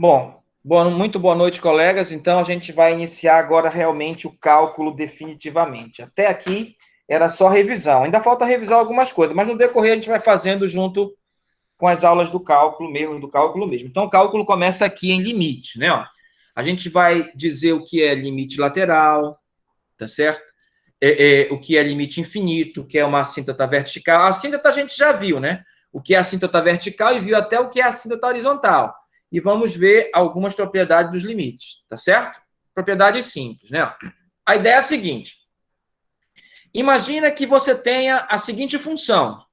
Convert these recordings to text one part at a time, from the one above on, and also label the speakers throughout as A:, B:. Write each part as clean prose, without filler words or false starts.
A: Bom, muito boa noite, colegas. Então, a gente vai iniciar agora realmente o cálculo definitivamente. Até aqui era só revisão. Ainda falta revisar algumas coisas, mas no decorrer a gente vai fazendo junto com as aulas do cálculo mesmo. Então, o cálculo começa aqui em limite, né? Ó. A gente vai dizer o que é limite lateral, tá certo? O que é limite infinito, o que é uma assíntota vertical. A assíntota a gente já viu, né? O que é a assíntota vertical e viu até o que é a assíntota horizontal. E vamos ver algumas propriedades dos limites, tá certo? Propriedades simples, né? A ideia é a seguinte. Imagina que você tenha a seguinte função.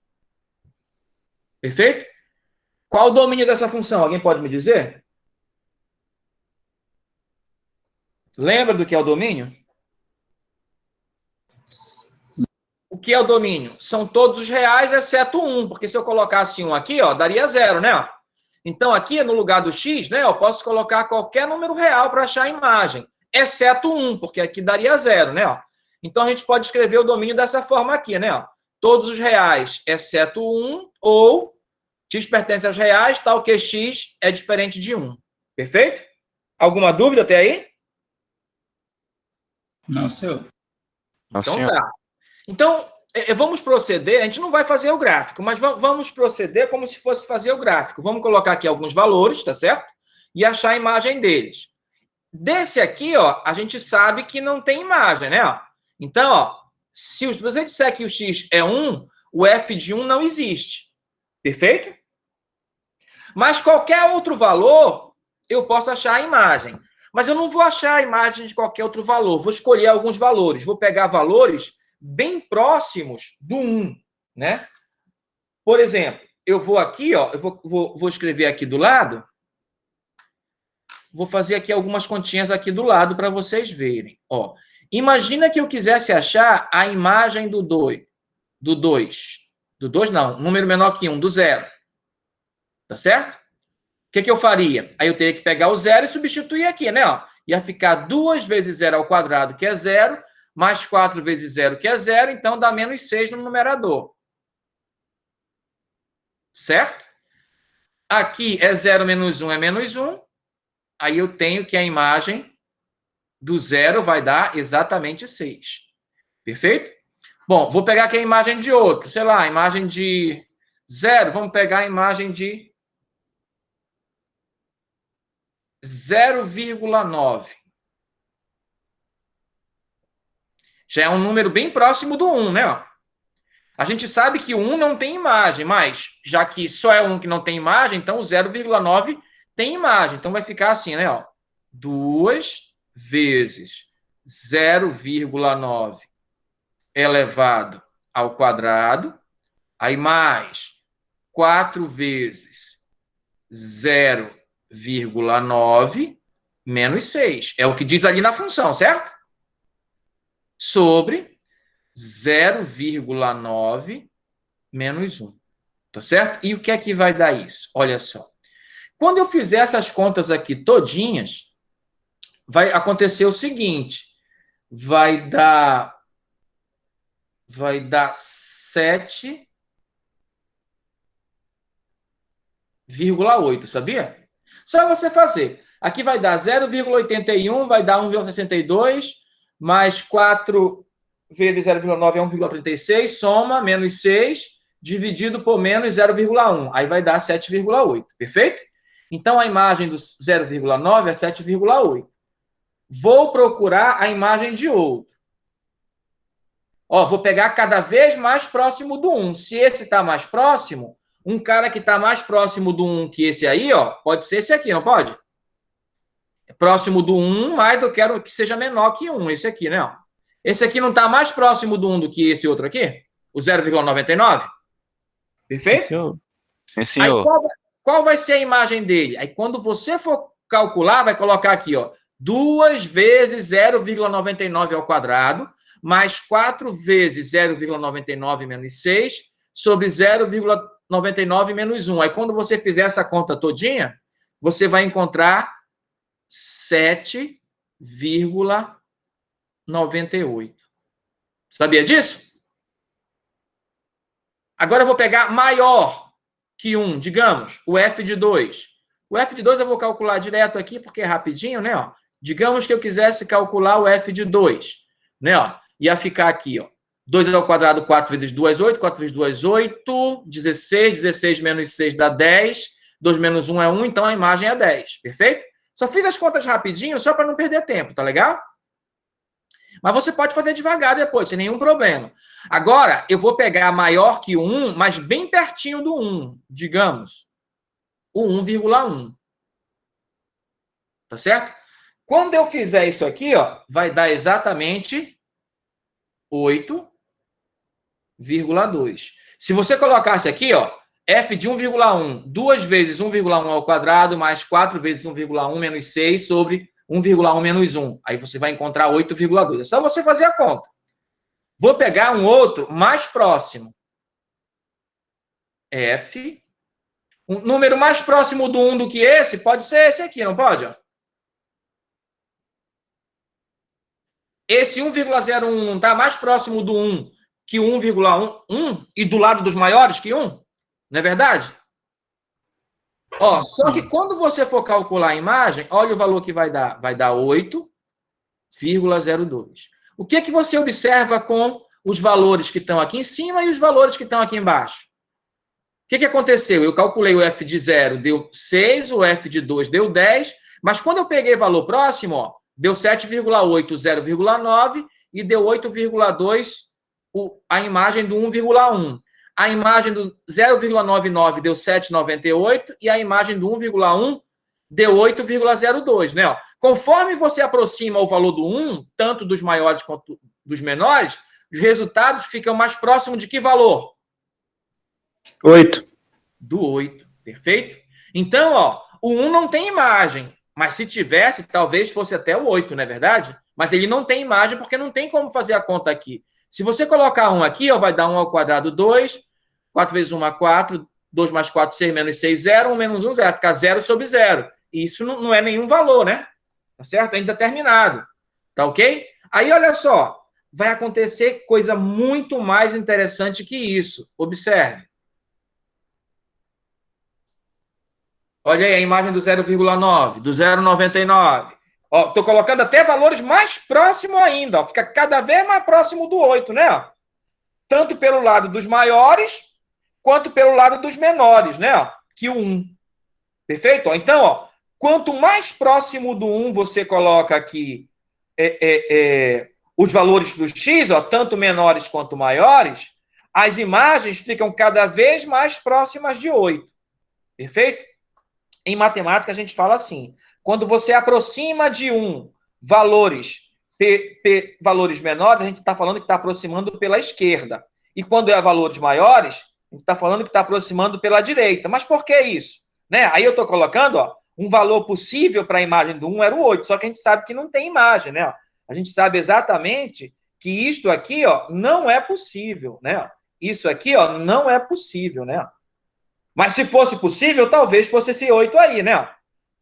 A: Perfeito? Qual o domínio dessa função? Alguém pode me dizer? Lembra do que é o domínio? O que é o domínio? São todos os reais, exceto 1, porque se eu colocasse 1 aqui, ó, daria 0, né? Então, aqui no lugar do x, né, eu posso colocar qualquer número real para achar a imagem, exceto 1, porque aqui daria 0, né? Então, a gente pode escrever o domínio dessa forma aqui, né? Todos os reais, exceto 1, ou x pertence aos reais, tal que x é diferente de 1. Perfeito? Alguma dúvida até aí?
B: Não, senhor.
A: Então tá. Então, vamos proceder, a gente não vai fazer o gráfico, mas vamos proceder como se fosse fazer o gráfico. Vamos colocar aqui alguns valores, tá certo? E achar a imagem deles. Desse aqui, ó, a gente sabe que não tem imagem, né? Então, ó, se você disser que o x é 1, o f de 1 não existe. Perfeito? Mas qualquer outro valor, eu posso achar a imagem. Mas eu não vou achar a imagem de qualquer outro valor. Vou escolher alguns valores. Vou pegar valores bem próximos do 1, né? Por exemplo, eu vou aqui, ó, eu vou escrever aqui do lado. Vou fazer aqui algumas continhas aqui do lado para vocês verem. Ó, imagina que eu quisesse achar a imagem do 2. Do 2. Do 2 não, número menor que 1, do 0. Tá certo? O que eu faria? Aí eu teria que pegar o 0 e substituir aqui, né? Ó, ia ficar 2 vezes 0 ao quadrado, que é 0, mais 4 vezes 0, que é 0, então dá menos 6 no numerador. Certo? Aqui é 0 menos 1 é menos 1. Aí eu tenho que a imagem do 0 vai dar exatamente 6. Perfeito? Bom, vou pegar aqui a imagem de outro. Sei lá, a imagem de 0. Vamos pegar a imagem de 0,9. Já é um número bem próximo do 1, né? A gente sabe que o 1 não tem imagem, mas já que só é 1 que não tem imagem, então o 0,9 tem imagem. Então vai ficar assim, né? 2 vezes 0,9 elevado ao quadrado, aí mais 4 vezes 0,9 menos 6. É o que diz ali na função, certo? Sobre 0,9 menos 1. Tá certo? E o que é que vai dar isso? Olha só. Quando eu fizer essas contas aqui todinhas, vai acontecer o seguinte. Vai dar 7,8, sabia? Só você fazer. Aqui vai dar 0,81, vai dar 1,62, mais 4 vezes 0,9 é 1,36, soma, menos 6, dividido por menos 0,1. Aí vai dar 7,8, perfeito? Então, a imagem do 0,9 é 7,8. Vou procurar a imagem de outro. Ó, vou pegar cada vez mais próximo do 1. Se esse está mais próximo, um cara que está mais próximo do 1 que esse aí, ó, pode ser esse aqui, não pode? É próximo do 1, mas eu quero que seja menor que 1, esse aqui, né? Ó. Esse aqui não está mais próximo do 1 do que esse outro aqui? O 0,99? Perfeito?
C: Sim, senhor.
A: Aí, qual vai ser a imagem dele? Aí, quando você for calcular, vai colocar aqui, ó, 2 vezes 0,99 ao quadrado, mais 4 vezes 0,99 menos 6, sobre 0,99 menos 1. Aí, quando você fizer essa conta todinha, você vai encontrar 7,98. Sabia disso? Agora eu vou pegar maior que 1, digamos, o f de 2. O f de 2 eu vou calcular direto aqui, porque é rapidinho, né? Ó. Digamos que eu quisesse calcular o f de 2, né? Ó. Ia ficar aqui, ó. 2 ao quadrado, 4 vezes 2, 8. 4 vezes 2, 8. 16. 16 menos 6 dá 10. 2 menos 1 é 1, então a imagem é 10. Perfeito? Só fiz as contas rapidinho, só para não perder tempo, tá legal? Mas você pode fazer devagar depois, sem nenhum problema. Agora, eu vou pegar maior que o 1, mas bem pertinho do 1, digamos, o 1,1. Tá certo? Quando eu fizer isso aqui, ó, vai dar exatamente 8,2. Se você colocasse aqui, ó, f de 1,1, 2 vezes 1,1 ao quadrado, mais 4 vezes 1,1 menos 6 sobre 1,1 menos 1. Aí você vai encontrar 8,2. É só você fazer a conta. Vou pegar um outro mais próximo. F. Um número mais próximo do 1 do que esse pode ser esse aqui, não pode? Ó? Esse 1,01 não está mais próximo do 1 que o 1,1 e do lado dos maiores que 1? Não é verdade? Ó, só que quando você for calcular a imagem, olha o valor que vai dar. Vai dar 8,02. O que é que você observa com os valores que estão aqui em cima e os valores que estão aqui embaixo? O que aconteceu? Eu calculei o f de 0, deu 6, o f de 2 deu 10, mas quando eu peguei valor próximo, ó, deu 7,8, 0,9 e deu 8,2 a imagem do 1,1. A imagem do 0,99 deu 7,98 e a imagem do 1,1 deu 8,02, né? Ó, conforme você aproxima o valor do 1, tanto dos maiores quanto dos menores, os resultados ficam mais próximos de que valor?
B: 8.
A: Do 8, perfeito? Então, ó, o 1 não tem imagem, mas se tivesse, talvez fosse até o 8, não é verdade? Mas ele não tem imagem porque não tem como fazer a conta aqui. Se você colocar 1 aqui, ó, vai dar 1 ao quadrado 2, 4 vezes 1 é 4, 2 mais 4, 6 menos 6, 0, 1 menos 1, 0. Vai ficar 0 sobre 0. E isso não é nenhum valor, né? Tá certo? É indeterminado. Tá ok? Aí, olha só, vai acontecer coisa muito mais interessante que isso. Observe. Olha aí a imagem do 0,9, do 0,99. Estou colocando até valores mais próximos ainda. Ó, fica cada vez mais próximo do 8, né? Ó. Tanto pelo lado dos maiores, quanto pelo lado dos menores, né? Ó, que o 1. Perfeito? Ó, então, ó, quanto mais próximo do 1 você coloca aqui os valores do x, ó, tanto menores quanto maiores, as imagens ficam cada vez mais próximas de 8. Perfeito? Em matemática, a gente fala assim, quando você aproxima de valores menores, a gente está falando que está aproximando pela esquerda. E quando é valores maiores, a gente está falando que está aproximando pela direita. Mas por que isso? Né? Aí eu estou colocando, ó, um valor possível para a imagem do 1 era o 8, só que a gente sabe que não tem imagem, né? A gente sabe exatamente que isto aqui, ó, não é possível, né? Isso aqui, ó, não é possível, né? Mas se fosse possível, talvez fosse esse 8 aí, né?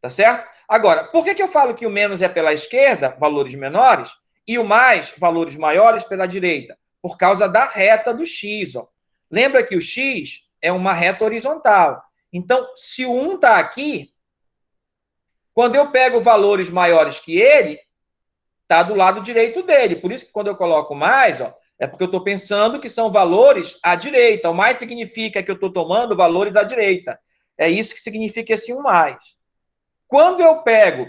A: Tá certo? Agora, por que eu falo que o menos é pela esquerda, valores menores, e o mais, valores maiores, pela direita? Por causa da reta do x, ó. Lembra que o x é uma reta horizontal. Então, se o 1 está aqui, quando eu pego valores maiores que ele, está do lado direito dele. Por isso que quando eu coloco mais, ó, é porque eu estou pensando que são valores à direita. O mais significa que eu estou tomando valores à direita. É isso que significa esse 1 mais. Quando eu pego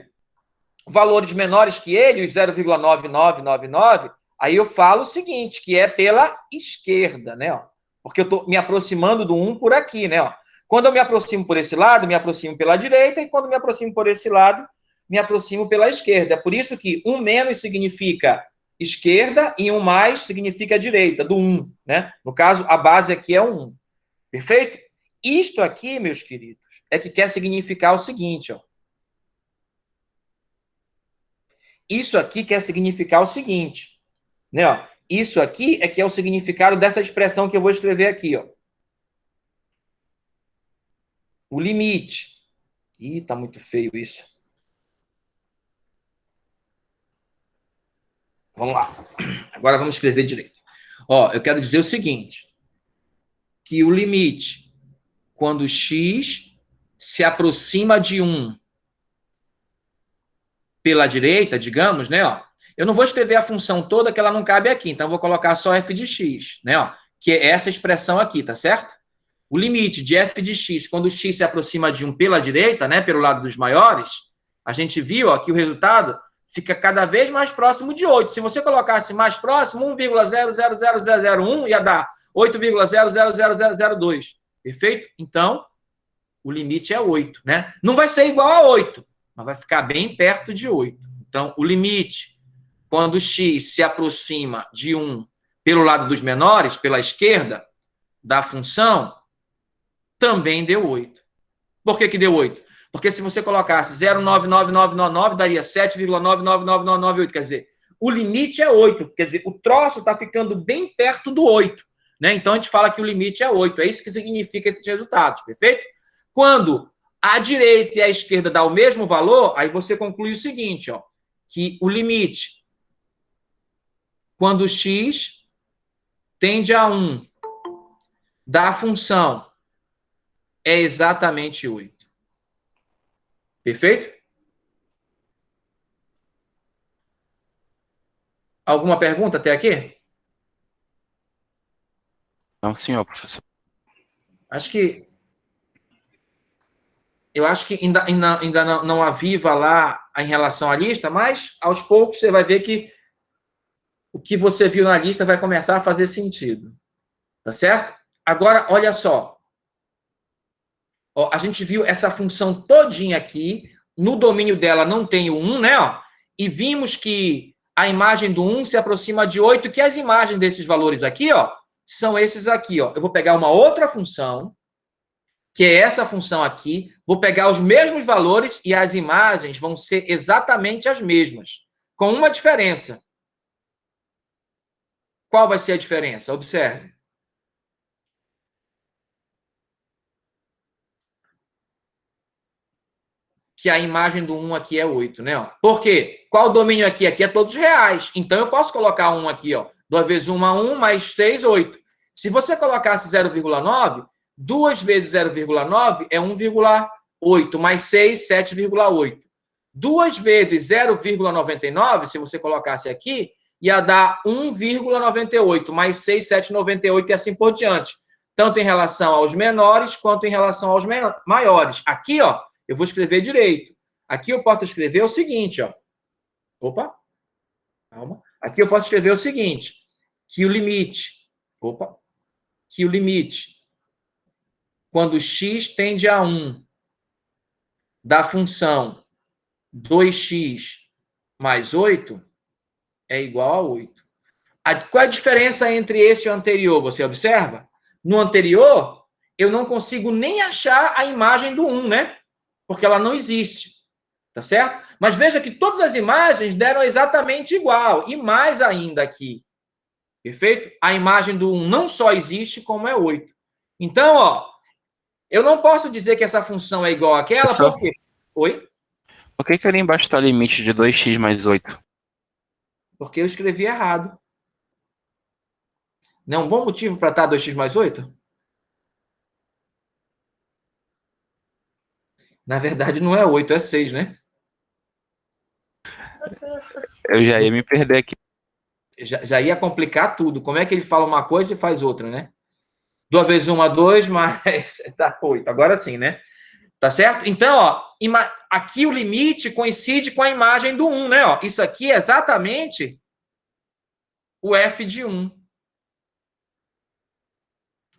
A: valores menores que ele, os 0,9999, aí eu falo o seguinte, que é pela esquerda, né? Ó, porque eu estou me aproximando do 1 por aqui, né? Ó. Quando eu me aproximo por esse lado, me aproximo pela direita, e quando me aproximo por esse lado, me aproximo pela esquerda. É por isso que 1 menos significa esquerda e 1 mais significa direita, do 1, né? No caso, a base aqui é o 1. Perfeito? Isto aqui, meus queridos, é que quer significar o seguinte, ó. Isso aqui quer significar o seguinte, né? Ó, isso aqui é que é o significado dessa expressão que eu vou escrever aqui, ó. O limite. Ih, tá muito feio isso. Vamos lá. Agora vamos escrever direito. Ó, eu quero dizer o seguinte, que o limite, quando x se aproxima de 1 pela direita, digamos, né, ó, eu não vou escrever a função toda, que ela não cabe aqui, então eu vou colocar só f de x, né, ó, que é essa expressão aqui, tá certo? O limite de f de x, quando x se aproxima de 1 pela direita, né, pelo lado dos maiores, a gente viu, ó, que o resultado fica cada vez mais próximo de 8. Se você colocasse mais próximo, 1,000001 ia dar 8,000002. Perfeito? Então, o limite é 8, né? Não vai ser igual a 8, mas vai ficar bem perto de 8. Então, o limite, quando x se aproxima de 1 pelo lado dos menores, pela esquerda, da função, também deu 8. Por que deu 8? Porque se você colocasse 0,99999, daria 7,999998. Quer dizer, o limite é 8. Quer dizer, o troço está ficando bem perto do 8. Né? Então, a gente fala que o limite é 8. É isso que significa esses resultados, perfeito? Quando a direita e a esquerda dão o mesmo valor, aí você conclui o seguinte, ó, que o limite, quando x tende a 1 da função, é exatamente 8. Perfeito? Alguma pergunta até aqui?
C: Não, senhor, professor.
A: Eu acho que ainda não aviva lá em relação à lista, mas aos poucos você vai ver que o que você viu na lista vai começar a fazer sentido. Tá certo? Agora, olha só. Ó, a gente viu essa função todinha aqui. No domínio dela não tem o 1, né? Ó, e vimos que a imagem do 1 se aproxima de 8, que as imagens desses valores aqui, ó, são esses aqui, ó. Eu vou pegar uma outra função, que é essa função aqui, vou pegar os mesmos valores e as imagens vão ser exatamente as mesmas, com uma diferença. Qual vai ser a diferença? Observe. Que a imagem do 1 aqui é 8, né? Ó. Por quê? Qual o domínio aqui? Aqui é todos reais. Então, eu posso colocar 1 aqui, ó. 2 vezes 1 a 1, mais 6, 8. Se você colocasse 0,9, 2 vezes 0,9 é 1,8, mais 6, 7,8. 2 vezes 0,99, se você colocasse aqui, ia dar 1,98, mais 6, 7,98 e assim por diante. Tanto em relação aos menores, quanto em relação aos maiores. Aqui, ó, eu vou escrever direito. Aqui eu posso escrever o seguinte, ó. Opa. Calma. Aqui eu posso escrever o seguinte, que o limite, quando x tende a 1 da função 2x mais 8 é igual a 8. Qual é a diferença entre esse e o anterior? Você observa? No anterior, eu não consigo nem achar a imagem do 1, né? Porque ela não existe, tá certo? Mas veja que todas as imagens deram exatamente igual, e mais ainda aqui, perfeito? A imagem do 1 não só existe, como é 8. Então, ó, eu não posso dizer que essa função é igual àquela, por quê? Oi?
C: Por que ali embaixo está o limite de 2x mais 8?
A: Porque eu escrevi errado. Não é um bom motivo para estar 2x mais 8? Na verdade, não é 8, é 6, né?
C: Eu já ia me perder aqui.
A: Já ia complicar tudo. Como é que ele fala uma coisa e faz outra, né? 2 vezes 1 a 2, mais... Tá 8. Agora sim, né? Tá certo? Então, ó, aqui o limite coincide com a imagem do 1, né? Ó, isso aqui é exatamente o f de 1.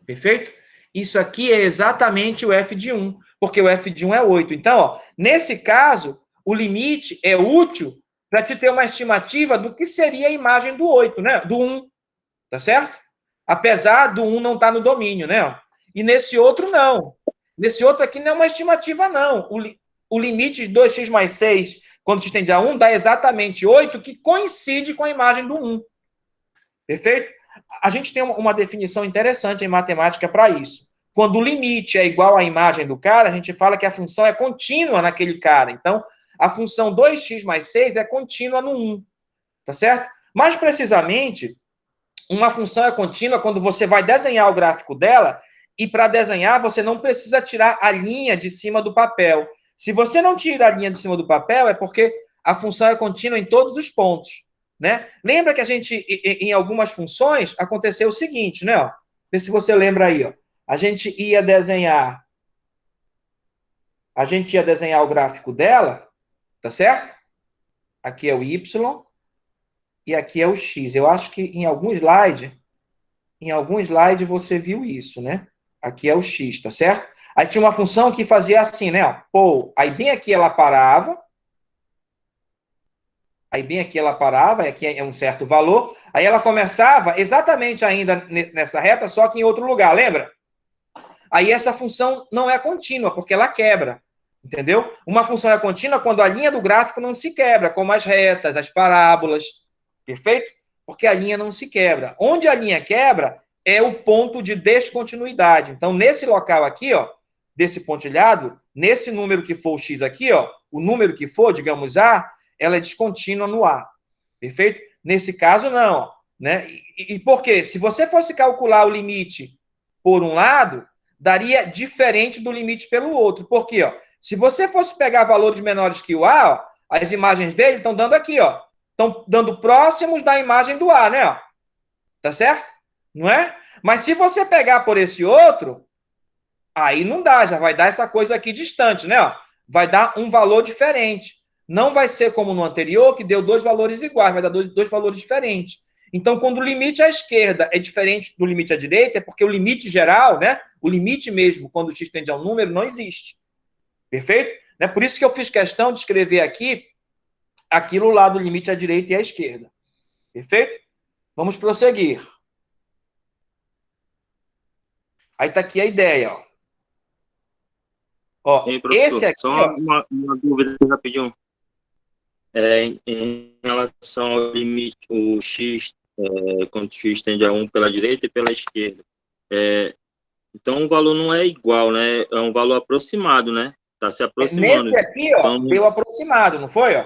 A: Perfeito? Isso aqui é exatamente o f de 1, porque o f de 1 é 8. Então, ó, nesse caso, o limite é útil para te ter uma estimativa do que seria a imagem do 8, né? Do 1, tá certo? Apesar do 1 não estar no domínio, né? E nesse outro, não. Nesse outro aqui não é uma estimativa, não. O limite de 2x mais 6, quando se estende a 1, dá exatamente 8, que coincide com a imagem do 1. Perfeito? A gente tem uma definição interessante em matemática para isso. Quando o limite é igual à imagem do cara, a gente fala que a função é contínua naquele cara. Então, a função 2x mais 6 é contínua no 1. Tá certo? Mais precisamente, uma função é contínua quando você vai desenhar o gráfico dela E para desenhar, você não precisa tirar a linha de cima do papel. Se você não tira a linha de cima do papel, é porque a função é contínua em todos os pontos, né? Lembra que a gente, em algumas funções, aconteceu o seguinte, né? Ó, vê se você lembra aí, ó. A gente ia desenhar o gráfico dela, tá certo? Aqui é o Y e aqui é o X. Eu acho que em algum slide você viu isso, né? Aqui é o X, tá certo? Aí tinha uma função que fazia assim, né? Ó, pô, aí bem aqui ela parava, e aqui é um certo valor, aí ela começava exatamente ainda nessa reta, só que em outro lugar, lembra? Aí essa função não é contínua, porque ela quebra, entendeu? Uma função é contínua quando a linha do gráfico não se quebra, como as retas, as parábolas, perfeito? Porque a linha não se quebra. Onde a linha quebra é o ponto de descontinuidade. Então, nesse local aqui, ó, desse pontilhado, nesse número que for o x aqui, ó, o número que for, digamos A, ela é descontínua no A, perfeito? Nesse caso, não, né? E por quê? Se você fosse calcular o limite por um lado, daria diferente do limite pelo outro. Por quê? Ó? Se você fosse pegar valores menores que o A, ó, as imagens dele estão dando aqui, ó, estão dando próximos da imagem do A, né? Ó? Tá certo? Não é? Mas se você pegar por esse outro, aí não dá, já vai dar essa coisa aqui distante, né? Ó? Vai dar um valor diferente. Não vai ser como no anterior, que deu dois valores iguais, vai dar dois valores diferentes. Então, quando o limite à esquerda é diferente do limite à direita, é porque o limite geral, né? O limite mesmo, quando o x tende a um número, não existe. Perfeito? Né? Por isso que eu fiz questão de escrever aqui aquilo lá do limite à direita e à esquerda. Perfeito? Vamos prosseguir. Aí está aqui a ideia, ó. Ó,
B: Ei, professor,
A: esse aqui,
B: só
A: ó,
B: uma dúvida rapidinho. Em relação ao limite, o x, quando o x tende a 1 pela direita e pela esquerda. Então, o valor não é igual, né? É um valor aproximado, né? Está se aproximando.
A: nesse aqui, ó,
B: Então,
A: deu aproximado, não foi? Ó?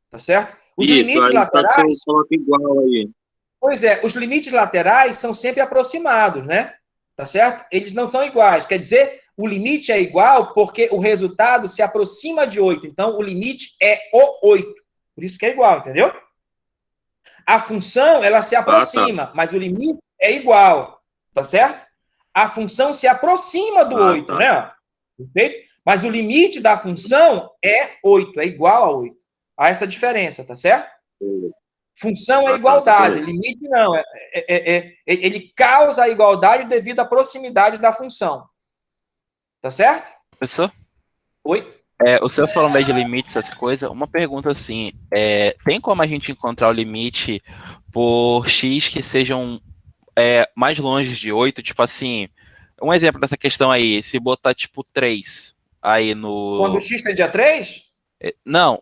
A: Tá certo? Os
B: isso,
A: limites
B: aí pode ser
A: laterais,
B: só igual aí.
A: pois é, os limites laterais são sempre aproximados, né? Tá certo? Eles não são iguais. Quer dizer, o limite é igual porque o resultado se aproxima de 8. Então, o limite é o 8. Por isso que é igual, entendeu? A função, ela se
B: Ah, tá.
A: aproxima, mas o limite é igual. Tá certo? A função se aproxima do
B: Ah,
A: 8,
B: tá.
A: né? Perfeito? Mas o limite da função é 8, é igual a 8. Há essa diferença, tá certo? Função é
B: Ah, tá.
A: igualdade,
B: Beleza.
A: limite não. Ele causa a igualdade devido à proximidade da função. Tá certo?
C: Professor?
A: Oi?
C: O senhor falando aí de limites, essas coisas, uma pergunta assim, tem como a gente encontrar o limite por x que sejam mais longe de 8? Tipo assim, um exemplo dessa questão aí, se botar tipo 3 aí
A: Quando o
C: no...
A: x tende a 3,
C: Não,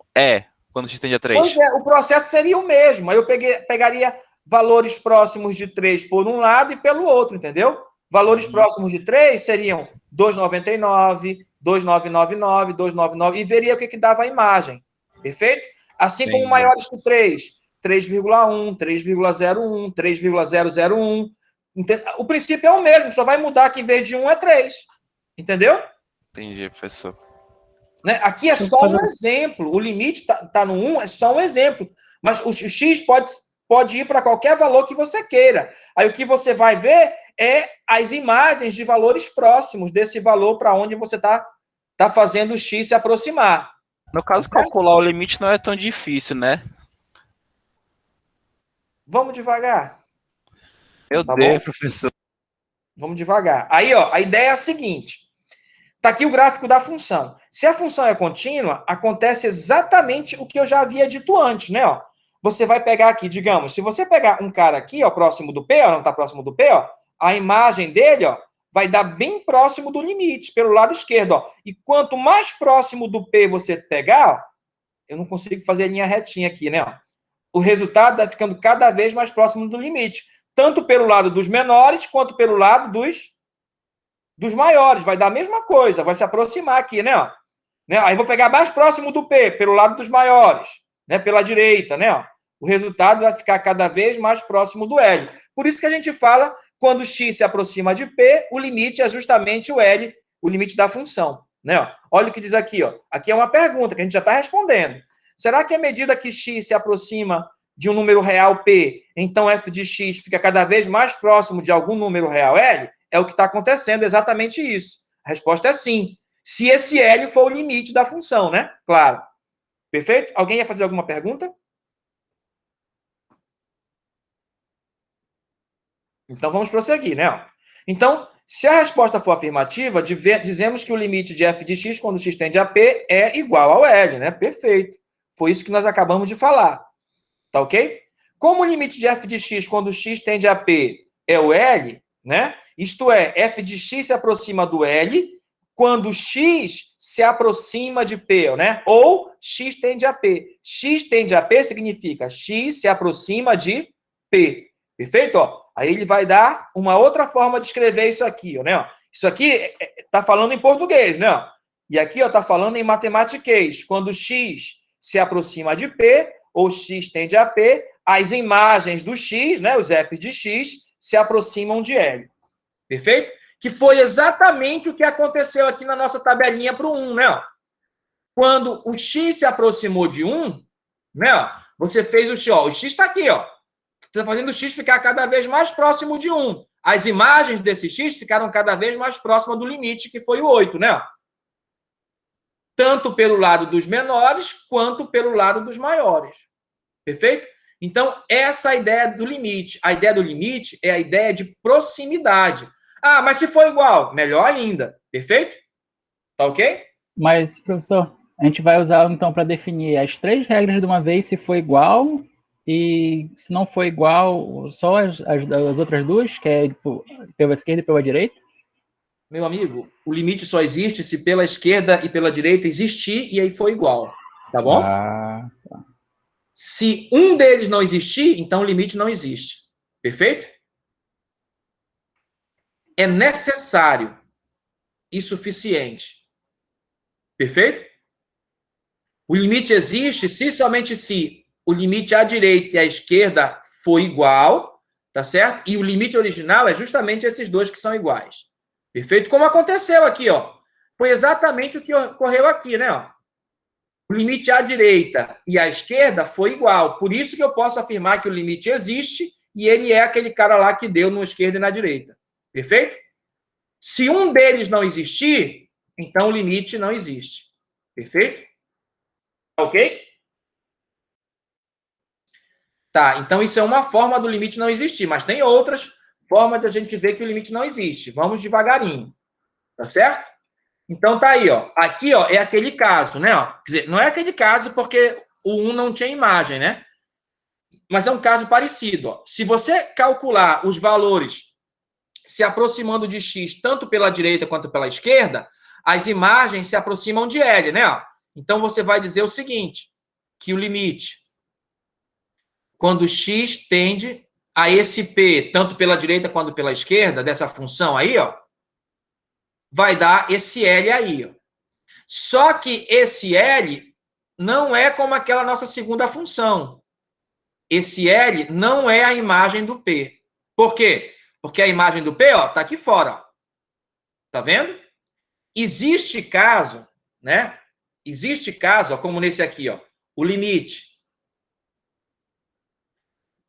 C: quando x tende a
A: pois
C: 3.
A: é, o processo seria o mesmo. Aí eu pegaria valores próximos de 3 por um lado e pelo outro, entendeu? Valores próximos de 3 seriam 2,99, 2,999, 2,99 e veria o que dava a imagem. Perfeito? Assim como
C: Entendi.
A: maiores que 3, 3,1, 3,01, 3,001. O princípio é o mesmo, só vai mudar que em vez de 1 é 3. Entendeu?
C: Entendi, professor.
A: Né? Aqui é só um exemplo. O limite está no 1, é só um exemplo. Mas o x pode ir para qualquer valor que você queira. Aí o que você vai ver é as imagens de valores próximos desse valor para onde você está fazendo o x se aproximar.
C: No caso, calcular o limite não é tão difícil, né?
A: Vamos devagar.
C: Meu
A: Tá
C: Deus,
A: bom?
C: professor.
A: Vamos devagar. Aí, ó, a ideia é a seguinte. Está aqui o gráfico da função. Se a função é contínua, acontece exatamente o que eu já havia dito antes, né? Ó, você vai pegar aqui, digamos, se você pegar um cara aqui, ó, próximo do P, ó, não está próximo do P, ó, a imagem dele, ó, vai dar bem próximo do limite, pelo lado esquerdo, ó. E quanto mais próximo do P você pegar, ó, eu não consigo fazer a linha retinha aqui, né? Ó, o resultado vai ficando cada vez mais próximo do limite, tanto pelo lado dos menores quanto pelo lado dos maiores, vai dar a mesma coisa, vai se aproximar aqui, né? Ó. Né? Aí vou pegar mais próximo do P, pelo lado dos maiores, né? Pela direita, né? Ó. O resultado vai ficar cada vez mais próximo do L. Por isso que a gente fala quando x se aproxima de p, o limite é justamente o L, o limite da função. Né? Olha o que diz aqui. Ó. Aqui é uma pergunta que a gente já está respondendo. Será que à medida que x se aproxima de um número real p, então f de x fica cada vez mais próximo de algum número real L? É o que está acontecendo, exatamente isso. A resposta é sim. Se esse L for o limite da função, né? Claro. Perfeito? Alguém ia fazer alguma pergunta? Então, vamos prosseguir, né? Então, se a resposta for afirmativa, dizemos que o limite de f de x, quando x tende a p, é igual ao L, né? Perfeito. Foi isso que nós acabamos de falar. Tá ok? Como o limite de f de x, quando x tende a p, é o L, né? Isto é, f de x se aproxima do L quando x se aproxima de p, né? Ou x tende a p. X tende a p significa x se aproxima de p. Perfeito? Ó, aí ele vai dar uma outra forma de escrever isso aqui, ó, né? Isso aqui está falando em português, né? E aqui está falando em matematiquês. Quando x se aproxima de p, ou x tende a p, as imagens do x, né, os f de x, se aproximam de L. Perfeito? Que foi exatamente o que aconteceu aqui na nossa tabelinha para o 1, né? Quando o x se aproximou de 1, né? Você fez o x, ó, o x está aqui, ó. Você está fazendo o x ficar cada vez mais próximo de 1. As imagens desse x ficaram cada vez mais próximas do limite, que foi o 8, né? Tanto pelo lado dos menores, quanto pelo lado dos maiores. Perfeito? Então, essa é a ideia do limite. A ideia do limite é a ideia de proximidade. Ah, mas se for igual, melhor ainda. Perfeito? Tá ok?
D: Mas, professor, a gente vai usar, então, para definir as 3 regras de uma vez, se for igual, e se não for igual, só as outras duas, que é tipo, pela esquerda e pela direita?
A: Meu amigo, o limite só existe se pela esquerda e pela direita existir e aí for igual. Tá bom?
D: Ah, tá.
A: Se um deles não existir, então o limite não existe. Perfeito? É necessário e suficiente. Perfeito? O limite existe se somente se o limite à direita e à esquerda for igual, tá certo? E o limite original é justamente esses dois que são iguais. Perfeito? Como aconteceu aqui, ó. Foi exatamente o que ocorreu aqui, né? Ó. O limite à direita e à esquerda foi igual. Por isso que eu posso afirmar que o limite existe e ele é aquele cara lá que deu na esquerda e na direita. Perfeito? Se um deles não existir, então o limite não existe. Perfeito? Ok? Tá, então isso é uma forma do limite não existir, mas tem outras formas de a gente ver que o limite não existe. Vamos devagarinho. Tá certo? Então tá aí, ó. Aqui, ó, é aquele caso, né? Ó. Quer dizer, não é aquele caso porque o 1 não tinha imagem, né? Mas é um caso parecido, ó. Se você calcular os valores se aproximando de x tanto pela direita quanto pela esquerda, as imagens se aproximam de L, né? Ó. Então você vai dizer o seguinte, que o limite quando x tende a esse p, tanto pela direita quanto pela esquerda, dessa função aí, ó, vai dar esse L aí, ó. Só que esse L não é como aquela nossa segunda função. Esse L não é a imagem do P. Por quê? Porque a imagem do P, ó, tá aqui fora, ó. Tá vendo? Existe caso, né? Existe caso, ó, como nesse aqui, ó, o limite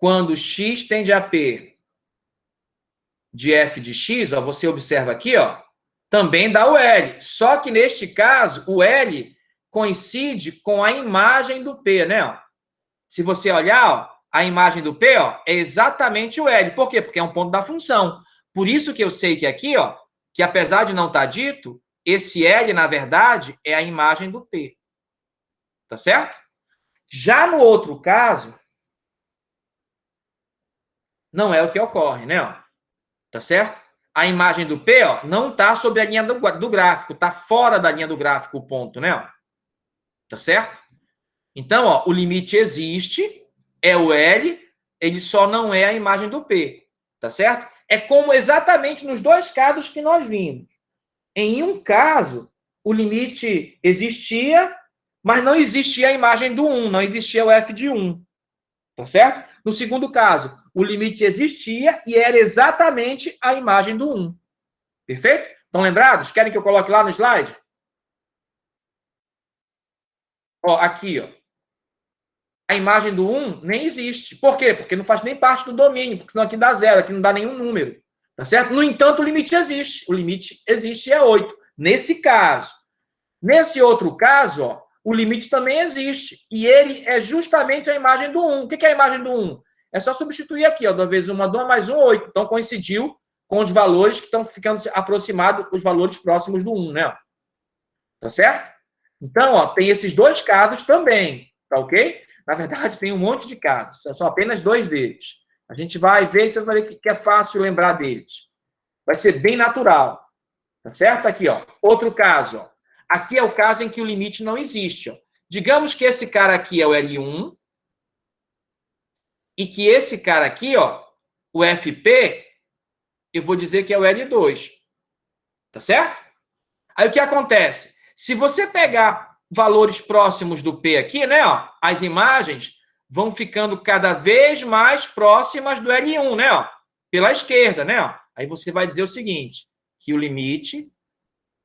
A: quando x tende a P de f de x, ó, você observa aqui, ó, também dá o L. Só que neste caso, o L coincide com a imagem do P, né? Ó. Se você olhar, ó, a imagem do P, ó, é exatamente o L. Por quê? Porque é um ponto da função. Por isso que eu sei que aqui, ó, que apesar de não estar dito, esse L, na verdade, é a imagem do P. Tá certo? Já no outro caso, não é o que ocorre, né? Ó. Tá certo? A imagem do P, ó, não está sobre a linha do gráfico, está fora da linha do gráfico o ponto, né? Ó. Tá certo? Então, ó, o limite existe, é o L, ele só não é a imagem do P, tá certo? É como exatamente nos dois casos que nós vimos. Em um caso, o limite existia, mas não existia a imagem do 1, não existia o f de 1, tá certo? No segundo caso, o limite existia e era exatamente a imagem do 1. Perfeito? Estão lembrados? Querem que eu coloque lá no slide? Ó, aqui, ó. A imagem do 1 nem existe. Por quê? Porque não faz nem parte do domínio, porque senão aqui dá 0, aqui não dá nenhum número. Tá certo? No entanto, o limite existe. O limite existe e é 8. Nesse caso. Nesse outro caso, ó, o limite também existe. E ele é justamente a imagem do 1. O que é a imagem do 1? É só substituir aqui, ó, 2 vezes 1, 2 mais 1, 8. Então, coincidiu com os valores que estão ficando aproximados, os valores próximos do 1, né? Tá certo? Então, ó, tem esses dois casos também, tá ok? Na verdade, tem um monte de casos, são apenas 2 deles. A gente vai ver e você vai ver que é fácil lembrar deles. Vai ser bem natural, tá certo? Aqui, ó, outro caso, ó. Aqui é o caso em que o limite não existe, ó. Digamos que esse cara aqui é o L1 e que esse cara aqui, ó, o FP, eu vou dizer que é o L2. Tá certo? Aí o que acontece? Se você pegar valores próximos do P aqui, né, ó, as imagens vão ficando cada vez mais próximas do L1, né, ó, pela esquerda, né, ó. Aí você vai dizer o seguinte, que o limite,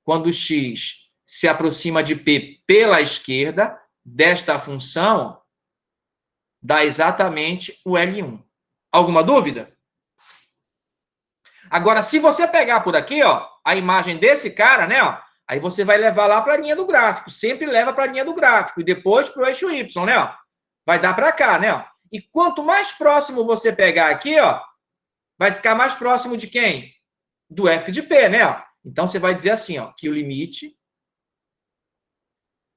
A: quando x se aproxima de P pela esquerda, desta função, dá exatamente o L1. Alguma dúvida? Agora, se você pegar por aqui, ó, a imagem desse cara, né, ó, aí você vai levar lá para a linha do gráfico. Sempre leva para a linha do gráfico. E depois para o eixo Y, né? Ó. Vai dar para cá, né? Ó. E quanto mais próximo você pegar aqui, ó, vai ficar mais próximo de quem? Do f de P, né? Ó. Então, você vai dizer assim, ó, que o limite,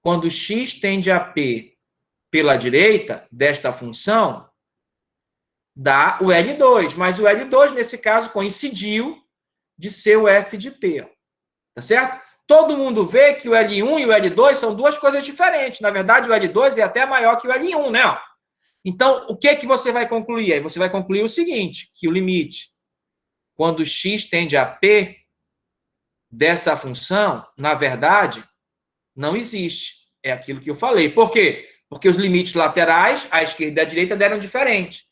A: quando x tende a P pela direita desta função, dá o L2. Mas o L2, nesse caso, coincidiu de ser o f de P. Ó. Tá certo? Todo mundo vê que o L1 e o L2 são duas coisas diferentes. Na verdade, o L2 é até maior que o L1, né? Então, o que você vai concluir? Aí você vai concluir o seguinte, que o limite, quando x tende a P dessa função, na verdade, não existe. É aquilo que eu falei. Por quê? Porque os limites laterais, à esquerda e à direita, deram diferente.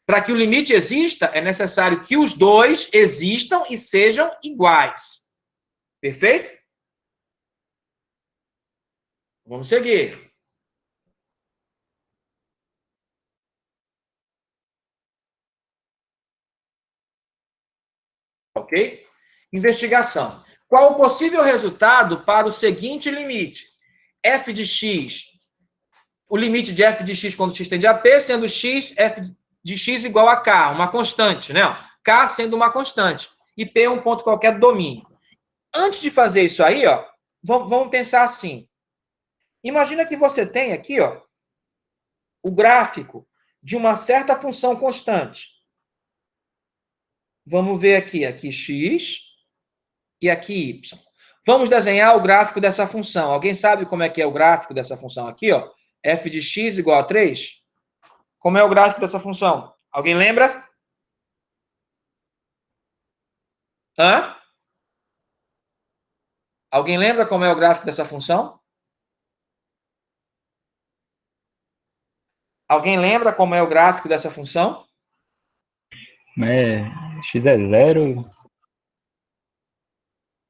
A: Para que o limite exista, é necessário que os dois existam e sejam iguais. Perfeito? Vamos seguir. Ok? Investigação. Qual o possível resultado para o seguinte limite? F de x, o limite de f de x quando x tende a P, sendo x, f de x igual a k, uma constante, né? K sendo uma constante. E P é um ponto qualquer do domínio. Antes de fazer isso aí, ó, vamos pensar assim. Imagina que você tem aqui, ó, o gráfico de uma certa função constante. Vamos ver aqui x e aqui y. Vamos desenhar o gráfico dessa função. Alguém sabe como é que é o gráfico dessa função aqui, ó? F de x igual a 3? Como é o gráfico dessa função? Alguém lembra? Hã? Alguém lembra como é o gráfico dessa função? Alguém lembra como é o gráfico dessa função?
D: X é 0.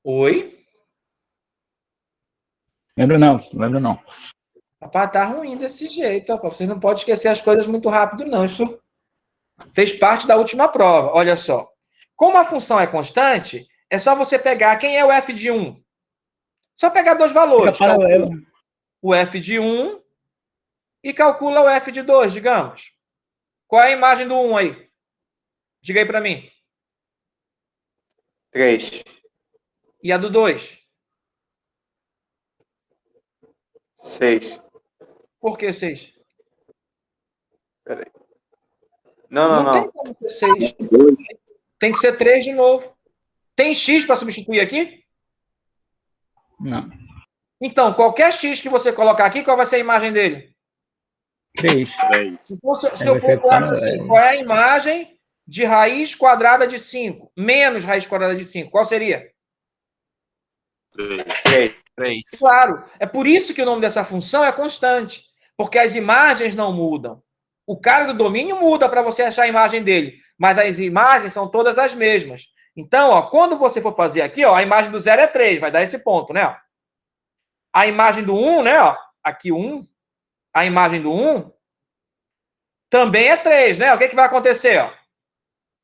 A: Oi?
D: Lembro não.
A: Rapaz, tá ruim desse jeito. Ó. Você não pode esquecer as coisas muito rápido, não. Isso fez parte da última prova. Olha só. Como a função é constante, é só você pegar quem é o f de 1. Só pegar dois valores. O f de 1 e calcula o f de 2, digamos. Qual é a imagem do 1 aí? Diga aí para mim.
E: 3.
A: E a do 2?
E: 6.
A: Por que 6?
E: Peraí. Não.
A: Tem como ser 6. Tem que ser 3 de novo. Tem x para substituir aqui?
D: Não.
A: Então, qualquer x que você colocar aqui, qual vai ser a imagem dele?
D: 3.
A: Então, se eu procurasse assim, qual é a imagem de raiz quadrada de 5? Menos raiz quadrada de 5. Qual seria?
E: 3.
A: Claro. É por isso que o nome dessa função é constante. Porque as imagens não mudam. O cara do domínio muda para você achar a imagem dele, mas as imagens são todas as mesmas. Então, ó, quando você for fazer aqui, ó, a imagem do 0 é 3, vai dar esse ponto, né? Ó. A imagem do 1, né? Ó, aqui 1, a imagem do 1 também é 3, né? O que, que vai acontecer? Ó?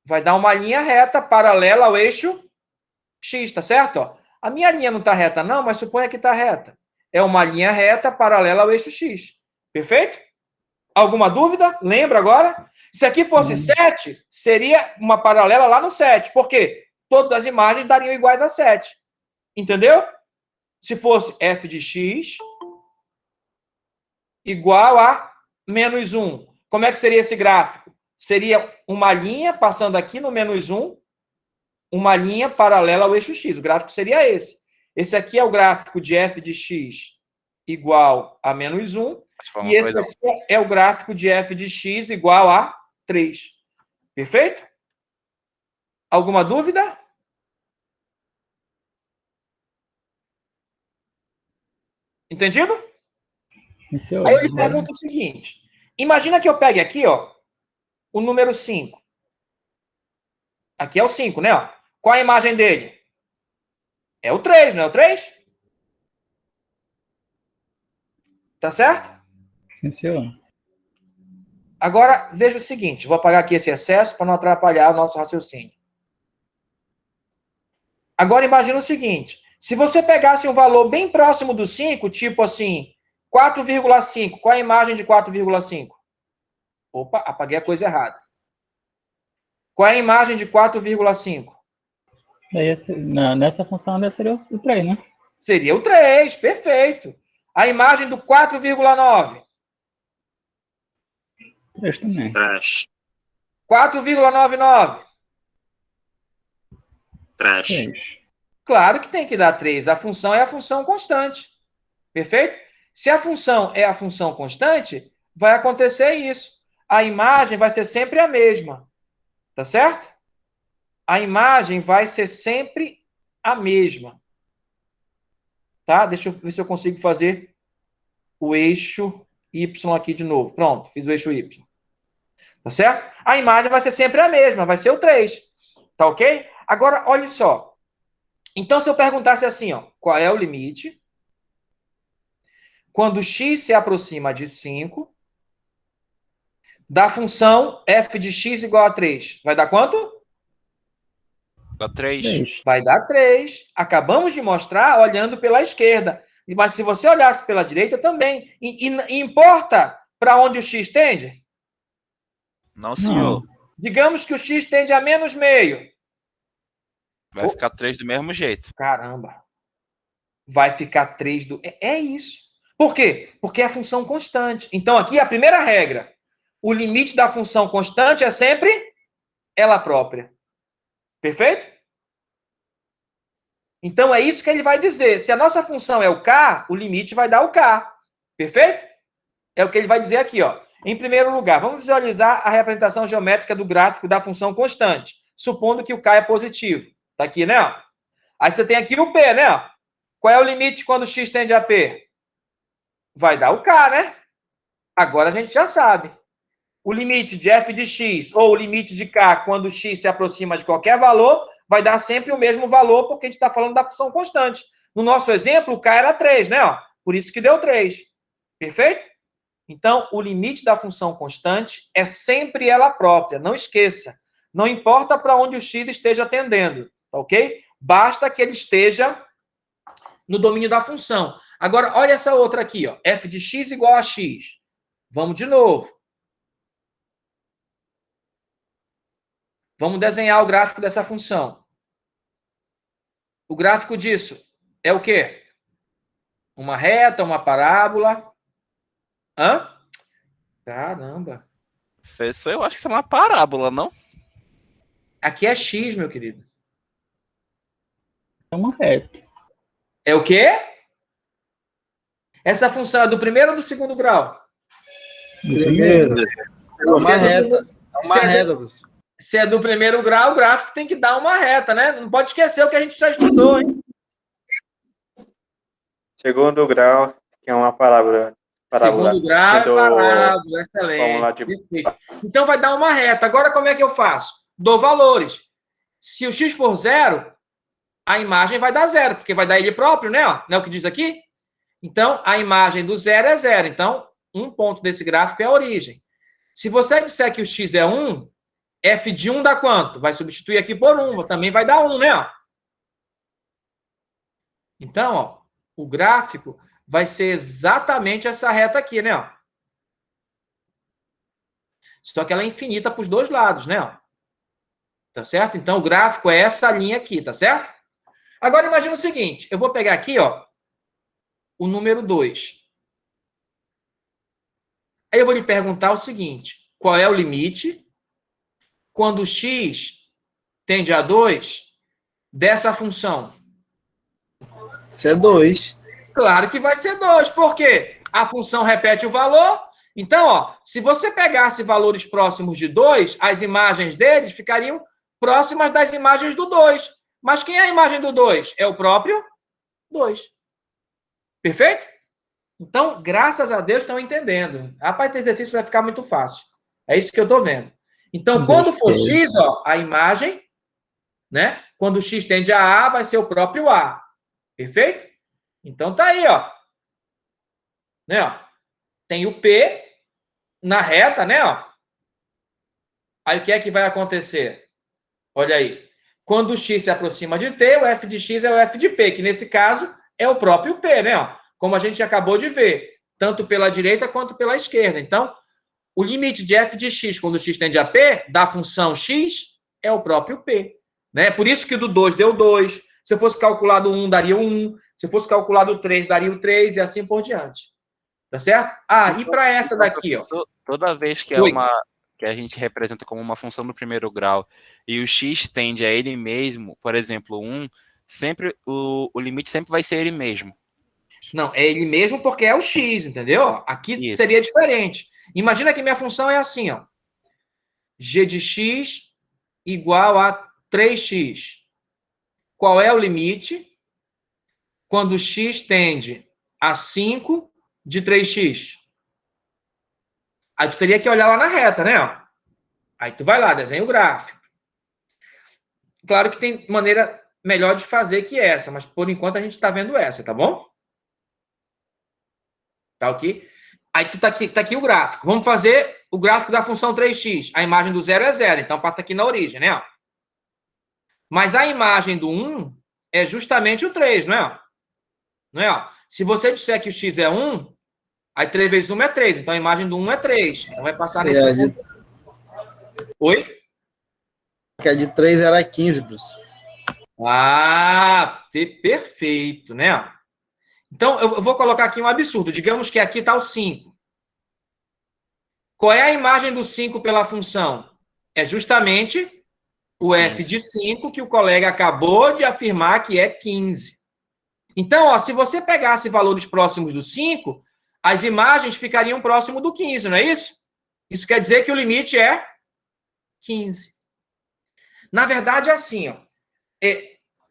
A: Vai dar uma linha reta paralela ao eixo X, tá certo? Ó? A minha linha não está reta, não, mas suponha que está reta. É uma linha reta paralela ao eixo X. Perfeito? Alguma dúvida? Lembra agora? Se aqui fosse 7, seria uma paralela lá no 7. Por quê? Todas as imagens dariam iguais a 7. Entendeu? Se fosse f de x igual a menos 1. Como é que seria esse gráfico? Seria uma linha passando aqui no menos 1, uma linha paralela ao eixo x. O gráfico seria esse. Esse aqui é o gráfico de f de x igual a menos 1. E esse aqui é o gráfico de f de x igual a 3. Perfeito? Alguma dúvida? Entendido?
D: Sim, senhor.
A: Aí eu lhe pergunto o seguinte. Imagina que eu pegue aqui, ó, o número 5. Aqui é o 5, né? Ó. Qual a imagem dele? É o 3, não é o 3? Tá certo?
D: Sim, senhor.
A: Agora, veja o seguinte. Vou apagar aqui esse excesso para não atrapalhar o nosso raciocínio. Agora, imagina o seguinte. Se você pegasse um valor bem próximo do 5, tipo assim, 4,5. Qual é a imagem de 4,5? Opa, apaguei a coisa errada. Qual é a imagem de 4,5?
D: Nessa função seria o 3, né?
A: Seria o 3, perfeito. A imagem do 4,9?
D: 3 também.
A: 4,99?
B: 3.
A: Claro que tem que dar 3. A função é a função constante. Perfeito? Se a função é a função constante, vai acontecer isso. A imagem vai ser sempre a mesma. Tá certo? A imagem vai ser sempre a mesma. Tá? Deixa eu ver se eu consigo fazer o eixo Y aqui de novo. Pronto, fiz o eixo Y. Tá certo? A imagem vai ser sempre a mesma, vai ser o 3. Tá ok? Agora, olha só. Então, se eu perguntasse assim, ó, qual é o limite quando x se aproxima de 5 da função f de x igual a 3? Vai dar quanto?
C: Dá 3.
A: Vai dar 3. Acabamos de mostrar olhando pela esquerda. Mas se você olhasse pela direita também. E importa para onde o x tende?
C: Não, senhor.
A: Digamos que o x tende a menos meio.
C: Vai ficar 3 do mesmo jeito.
A: Caramba. Vai ficar 3 do... É isso. Por quê? Porque é a função constante. Então, aqui a primeira regra. O limite da função constante é sempre ela própria. Perfeito? Então, é isso que ele vai dizer. Se a nossa função é o k, o limite vai dar o k. Perfeito? É o que ele vai dizer aqui, ó. Em primeiro lugar, vamos visualizar a representação geométrica do gráfico da função constante, supondo que o k é positivo. Tá aqui, né? Aí você tem aqui o p, né? Qual é o limite quando x tende a p? Vai dar o k, né? Agora a gente já sabe. O limite de f de x ou o limite de k quando x se aproxima de qualquer valor vai dar sempre o mesmo valor, porque a gente está falando da função constante. No nosso exemplo, o k era 3, né? Ó, por isso que deu 3. Perfeito? Então, o limite da função constante é sempre ela própria. Não esqueça. Não importa para onde o x esteja tendendo, tá ok? Basta que ele esteja no domínio da função. Agora, olha essa outra aqui, ó. F de x igual a x. Vamos de novo. Vamos desenhar o gráfico dessa função. O gráfico disso é o quê? Uma reta, uma parábola. Hã? Caramba.
C: Professor, eu acho que isso é uma parábola, não?
A: Aqui é x, meu querido.
D: É uma reta.
A: É o quê? Essa função é do primeiro ou do segundo grau?
F: Primeiro. É uma reta. É uma reta, professor.
A: Se é do primeiro grau, o gráfico tem que dar uma reta, né? Não pode esquecer o que a gente já estudou, hein?
E: Segundo grau, que é uma parábola.
A: Segundo grau é
E: sendo
A: parábola, excelente.
E: fórmula de-
A: Perfeito. Então vai dar uma reta. Agora como é que eu faço? Dou valores. Se o x for 0, a imagem vai dar 0, porque vai dar ele próprio, né? Ó, não é o que diz aqui? Então, a imagem do 0 é 0. Então, um ponto desse gráfico é a origem. Se você disser que o x é 1, f de 1 dá quanto? Vai substituir aqui por 1. Também vai dar 1, né? Ó. Então, ó, o gráfico vai ser exatamente essa reta aqui, né? Ó. Só que ela é infinita para os dois lados, né? Ó. Tá certo? Então, o gráfico é essa linha aqui, tá certo? Agora, imagina o seguinte. Eu vou pegar aqui, ó, o número 2. Aí eu vou lhe perguntar o seguinte. Qual é o limite quando x tende a 2 dessa função?
F: Isso é 2.
A: Claro que vai ser 2. Por quê? A função repete o valor. Então, ó, se você pegasse valores próximos de 2, as imagens deles ficariam próximas das imagens do 2. Mas quem é a imagem do 2? É o próprio 2. Perfeito? Então, graças a Deus, estão entendendo. Rapaz, esse exercício vai ficar muito fácil. É isso que eu estou vendo. Então, quando for x, ó, a imagem, né? Quando x tende a A, vai ser o próprio A. Perfeito? Então, tá aí, ó. Né, ó. Tem o P na reta, né, ó. Aí, o que é que vai acontecer? Olha aí. Quando o x se aproxima de t, o f de x é o f de p, que nesse caso é o próprio p, né, ó. Como a gente acabou de ver, tanto pela direita quanto pela esquerda. Então, o limite de f de x quando x tende a p, da função x, é o próprio p. Né? Por isso que do 2 deu 2. Se eu fosse calcular do 1, daria 1. Se eu fosse calcular do 3, daria o 3, e assim por diante. Tá certo? Ah, e para essa daqui, ó.
C: Toda vez que que a gente representa como uma função do primeiro grau e o x tende a ele mesmo, por exemplo, 1, sempre o limite sempre vai ser ele mesmo.
A: Não, é ele mesmo porque é o x, entendeu? Aqui
C: Isso.
A: seria diferente. Imagina que minha função é assim, ó. G de x igual a 3x. Qual é o limite quando x tende a 5 de 3x? Aí tu teria que olhar lá na reta, né? Ó. Aí tu vai lá, desenha o gráfico. Claro que tem maneira melhor de fazer que essa, mas por enquanto a gente está vendo essa, tá bom? Tá ok? Aí tu tá aqui o gráfico. Vamos fazer o gráfico da função 3x. A imagem do 0 é 0, então passa aqui na origem, né? Ó. Mas a imagem do 1 é justamente o 3, não é? Não é? Ó. Se você disser que o x é 1, aí 3 vezes 1 é 3. Então a imagem do 1 é 3. Então vai passar nesse ponto. Oi?
F: Que a de 3 era 15, professor.
A: Ah, perfeito, né? Então, eu vou colocar aqui um absurdo. Digamos que aqui está o 5. Qual é a imagem do 5 pela função? É justamente o f de 5 que o colega acabou de afirmar que é 15. Então, ó, se você pegasse valores próximos do 5, as imagens ficariam próximo do 15, não é isso? Isso quer dizer que o limite é 15. Na verdade, é assim, ó.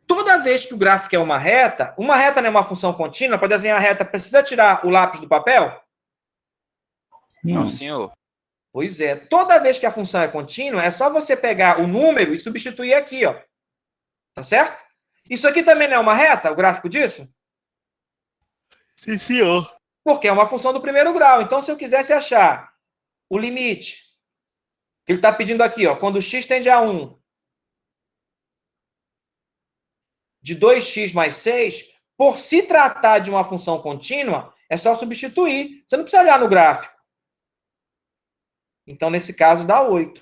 A: Toda vez que o gráfico é uma reta não é uma função contínua, para desenhar a reta, precisa tirar o lápis do papel?
C: Não, senhor.
A: Pois é. Toda vez que a função é contínua, é só você pegar o número e substituir aqui, ó. Tá certo? Isso aqui também não é uma reta, o gráfico disso?
C: Sim, senhor.
A: Porque é uma função do primeiro grau. Então, se eu quisesse achar o limite, que ele está pedindo aqui, ó, quando x tende a 1, de 2x mais 6, por se tratar de uma função contínua, é só substituir. Você não precisa olhar no gráfico. Então, nesse caso, dá 8.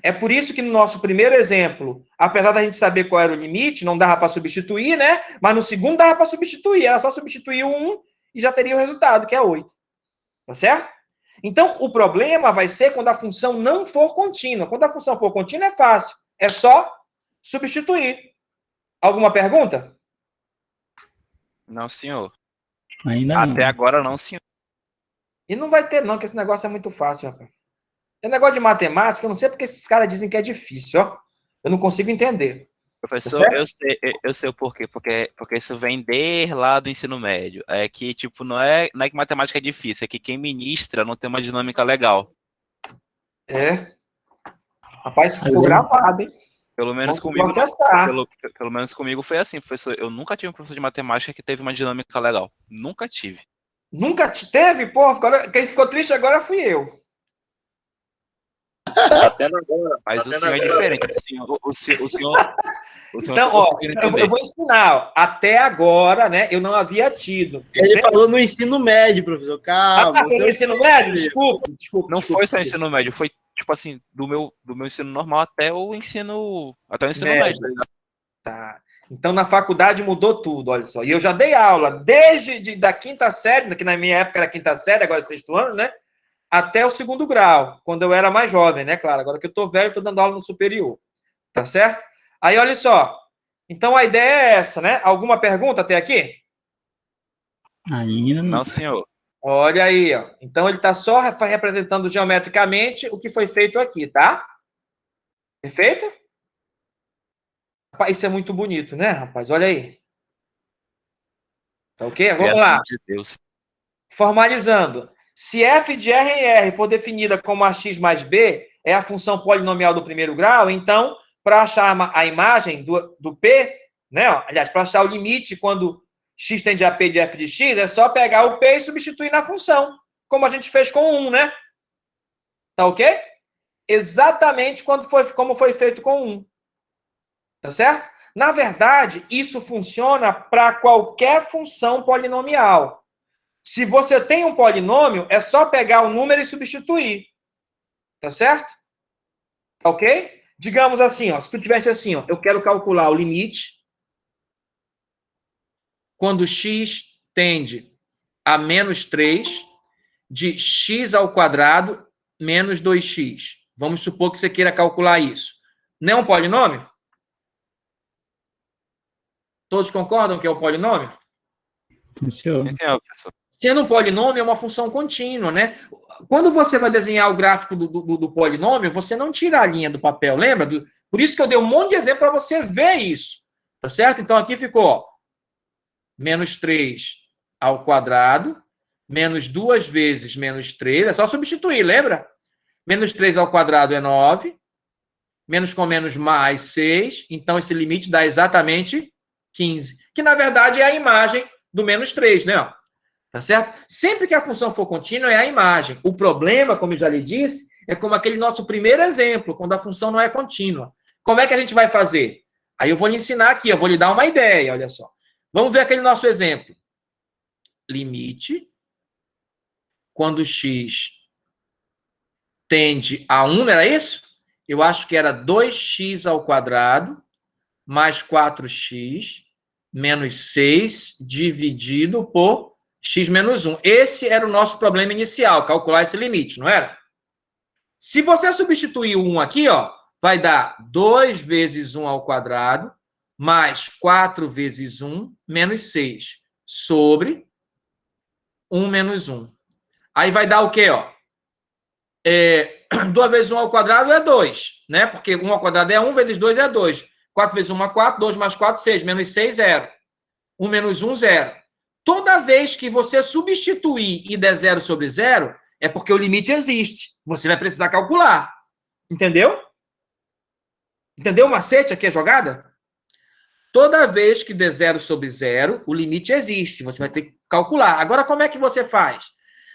A: É por isso que no nosso primeiro exemplo, apesar da gente saber qual era o limite, não dava para substituir, né? Mas no segundo dava para substituir. Era só substituir o 1 e já teria o resultado, que é 8. Tá certo? Então, o problema vai ser quando a função não for contínua. Quando a função for contínua, é fácil. É só substituir. Alguma pergunta?
C: Não, senhor.
D: Ainda não.
C: Até agora não, senhor.
A: E não vai ter, não, que esse negócio é muito fácil, rapaz. É negócio de matemática, eu não sei porque esses caras dizem que é difícil, ó. Eu não consigo entender.
C: Professor, eu sei o porquê, porque isso vem desde lá do ensino médio. É que, tipo, não é que matemática é difícil, é que quem ministra não tem uma dinâmica legal.
A: É. Rapaz, isso ficou
D: Mas é-
A: gravado, hein?
C: Pelo menos
A: Vamos
C: comigo,
A: acessar.
C: pelo menos comigo foi assim, professor. Eu nunca tive um professor de matemática que teve uma dinâmica legal. Nunca tive.
A: Nunca teve? Pô, quem ficou triste agora fui eu.
B: Tá tendo agora.
C: Mas
B: tá
C: o
B: tendo
C: senhor é
B: agora.
C: diferente. O senhor
A: Então, ó,
C: conseguiu
A: eu
C: entender.
A: vou ensinar. Ó. Até agora, né, eu não havia tido.
F: Ele falou no ensino médio, professor. Calma.
A: Foi no ensino médio? Desculpa.
C: Não foi só ensino médio, foi tipo assim, do meu ensino normal até o ensino médio, tá ligado?
A: Tá. Então, na faculdade mudou tudo, olha só. E eu já dei aula desde da quinta série, que na minha época era quinta série, agora é sexto ano, né? Até o segundo grau, quando eu era mais jovem, né? Claro, agora que eu tô velho, eu tô dando aula no superior. Tá certo? Aí, olha só. Então, a ideia é essa, né? Alguma pergunta até aqui?
D: Ainda não.
C: Não, senhor.
A: Olha aí, ó. Então, ele está só representando geometricamente o que foi feito aqui, tá? Perfeito? Rapaz, isso é muito bonito, né, rapaz? Olha aí. Tá ok? Vamos lá.
C: De Deus.
A: Formalizando. Se f de R em R for definida como ax mais b, é a função polinomial do primeiro grau, então, para achar a imagem do P, né? Aliás, para achar o limite quando x tende a P de f de x, é só pegar o P e substituir na função, como a gente fez com 1, né? Tá ok? Exatamente como foi feito com 1. Tá certo? Na verdade, isso funciona para qualquer função polinomial. Se você tem um polinômio, é só pegar o número e substituir. Tá certo? Tá ok? Digamos assim, ó, se tu tivesse assim, ó, eu quero calcular o limite quando x tende a menos 3 de x ao quadrado menos 2x. Vamos supor que você queira calcular isso. Não é um polinômio? Todos concordam que é um polinômio?
D: Senhor.
C: Sim, senhor, professor.
A: Sendo um polinômio, é uma função contínua, né? Quando você vai desenhar o gráfico do polinômio, você não tira a linha do papel, lembra? Por isso que eu dei um monte de exemplo para você ver isso. Tá certo? Então, aqui ficou, ó, menos 3 ao quadrado, menos 2 vezes menos 3, é só substituir, lembra? Menos 3 ao quadrado é 9, menos com menos mais 6, então esse limite dá exatamente 15, que na verdade é a imagem do menos 3, né? Tá certo? Sempre que a função for contínua, é a imagem. O problema, como eu já lhe disse, é como aquele nosso primeiro exemplo, quando a função não é contínua. Como é que a gente vai fazer? Aí eu vou lhe ensinar aqui, eu vou lhe dar uma ideia, olha só. Vamos ver aquele nosso exemplo. Limite, quando x tende a 1, não era isso? Eu acho que era 2x ao quadrado mais 4x menos 6 dividido por x menos 1. Esse era o nosso problema inicial, calcular esse limite, não era? Se você substituir o 1 aqui, ó, vai dar 2 vezes 1 ao quadrado mais 4 vezes 1 menos 6 sobre 1 menos 1. Aí vai dar o quê, ó? 2 vezes 1 ao quadrado é 2, né? Porque 1 ao quadrado é 1, vezes 2 é 2. 4 vezes 1 é 4, 2 mais 4, 6. Menos 6, 0. 1 menos 1, 0. Toda vez que você substituir e der 0 sobre 0, é porque o limite existe. Você vai precisar calcular. Entendeu? Entendeu o macete aqui, a jogada? Toda vez que der 0 sobre 0, o limite existe. Você vai ter que calcular. Agora, como é que você faz?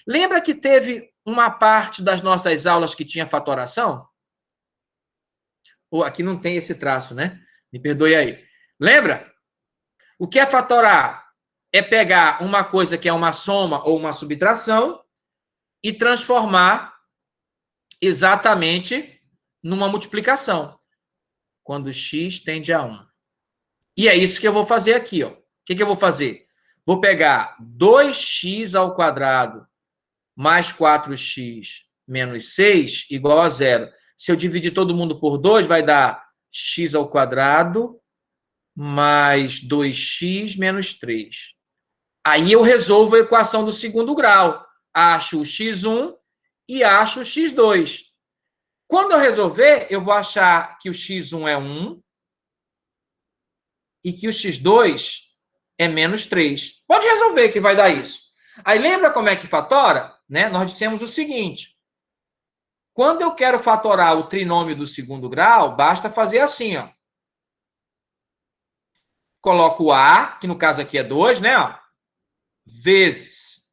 A: Lembra que teve uma parte das nossas aulas que tinha fatoração? Aqui não tem esse traço, né? Me perdoe aí. Lembra? O que é fatorar? É pegar uma coisa que é uma soma ou uma subtração e transformar exatamente numa multiplicação, quando x tende a 1. E é isso que eu vou fazer aqui, ó. O que eu vou fazer? Vou pegar 2x ao quadrado mais 4x menos 6 igual a 0. Se eu dividir todo mundo por 2, vai dar x ao quadrado mais 2x menos 3. Aí eu resolvo a equação do segundo grau. Acho o x1 e acho o x2. Quando eu resolver, eu vou achar que o x1 é 1, e que o x2 é menos 3. Pode resolver que vai dar isso. Aí lembra como é que fatora? Né? Nós dissemos o seguinte. Quando eu quero fatorar o trinômio do segundo grau, basta fazer assim, ó. Coloco o A, que no caso aqui é 2, né? Ó, vezes.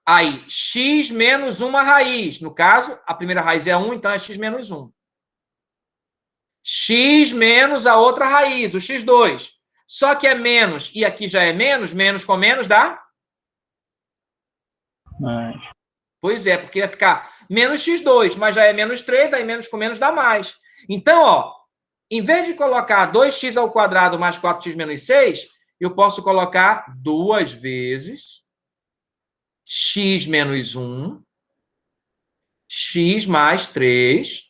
A: Aí, x menos uma raiz. No caso, a primeira raiz é 1, então é x menos 1. X menos a outra raiz, o x2. Só que é menos, e aqui já é menos, menos com menos dá?
D: Mas,
A: Pois é, porque ia ficar menos x2, mas já é menos 3, aí menos com menos dá mais. Então, ó, em vez de colocar 2x ao quadrado mais 4x menos 6, eu posso colocar 2 vezes x menos 1, x mais 3.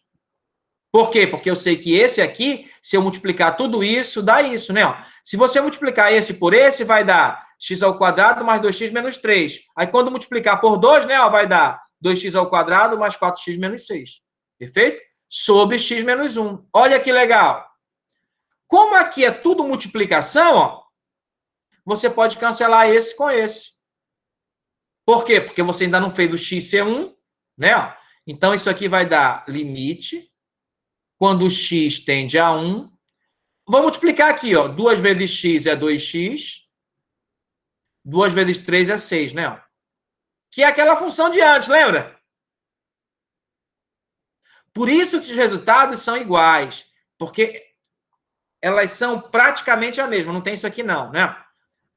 A: Por quê? Porque eu sei que esse aqui, se eu multiplicar tudo isso, dá isso, né? Ó, se você multiplicar esse por esse, vai dar x ao quadrado mais 2x menos 3. Aí, quando multiplicar por 2, né, ó, vai dar 2x ao quadrado mais 4x menos 6. Perfeito? Sobre x menos 1. Olha que legal. Como aqui é tudo multiplicação, ó, você pode cancelar esse com esse. Por quê? Porque você ainda não fez o x ser 1, né? Ó. Então, isso aqui vai dar limite quando o x tende a 1. Vou multiplicar aqui, ó. 2 vezes x é 2x. 2 vezes 3 é 6, né? Ó. Que é aquela função de antes, lembra? Por isso que os resultados são iguais. Porque elas são praticamente a mesma. Não tem isso aqui, não, né?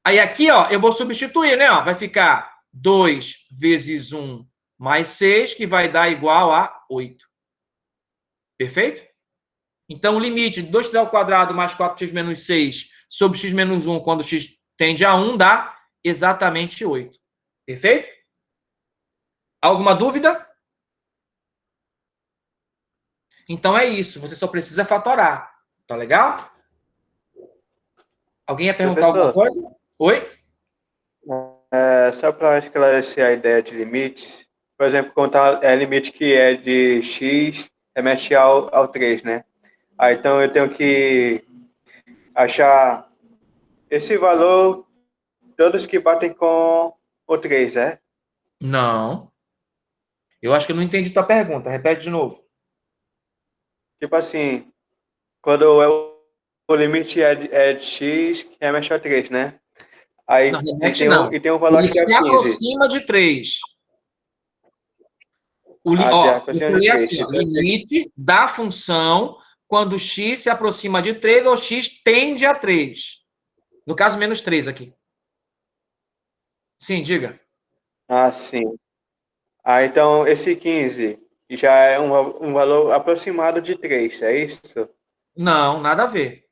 A: Aí aqui, ó, eu vou substituir, né? Ó, vai ficar 2 vezes 1 mais 6, que vai dar igual a 8. Perfeito? Então, o limite de 2x ao quadrado mais 4x menos 6 sobre x menos 1, quando x tende a 1, dá exatamente 8. Perfeito? Alguma dúvida? Então, é isso. Você só precisa fatorar. Tá legal? Alguém ia perguntar alguma coisa? Oi?
E: Só para esclarecer a ideia de limites, por exemplo, contar limite que é de x remete ao 3, né? Aí, então, eu tenho que achar esse valor, todos que batem com o 3, né?
A: Não. Eu acho que eu não entendi tua pergunta. Repete de novo.
E: Tipo assim, quando o limite é de x, que remete ao 3, né? Aí,
A: Não, remete não.
E: e tem um valor
A: Ele
E: que é
A: se
E: 15.
A: aproxima de 3. Eu falei assim, ó, limite da função quando x se aproxima de 3 ou x tende a 3. No caso, menos 3 aqui. Sim, diga.
E: Ah, sim. Ah, então esse 15 já é um valor aproximado de 3, é isso?
A: Não, nada a ver.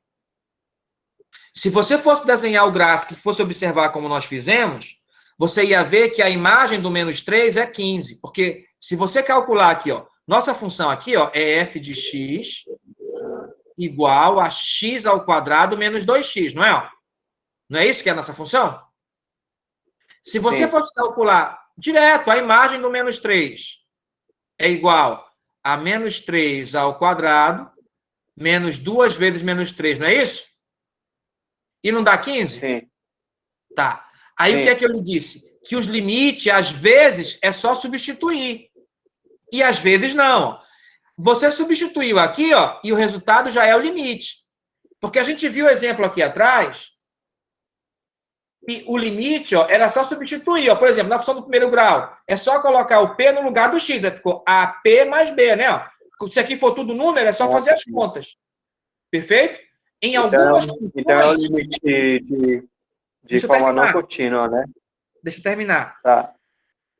A: Se você fosse desenhar o gráfico e fosse observar como nós fizemos, você ia ver que a imagem do menos 3 é 15. Porque se você calcular aqui, ó, nossa função aqui, ó, é f de x igual a x ao quadrado menos 2x, não é? Ó? Não é isso que é a nossa função? Se você fosse calcular direto a imagem do menos 3 é igual a menos 3 ao quadrado menos 2 vezes menos 3, não é isso? E não dá 15?
E: Sim.
A: Tá. Aí o que é que eu lhe disse? Que os limites, às vezes, é só substituir. E às vezes não. Você substituiu aqui, ó, e o resultado já é o limite. Porque a gente viu o exemplo aqui atrás, e o limite, ó, era só substituir, ó. Por exemplo, na função do primeiro grau, é só colocar o P no lugar do X. Aí ficou AP mais B, né? Ó. Se aqui for tudo número, é só fazer as contas. Perfeito? Em algumas funções...
E: Então é um limite de forma não contínua, né?
A: Deixa eu terminar.
E: Tá.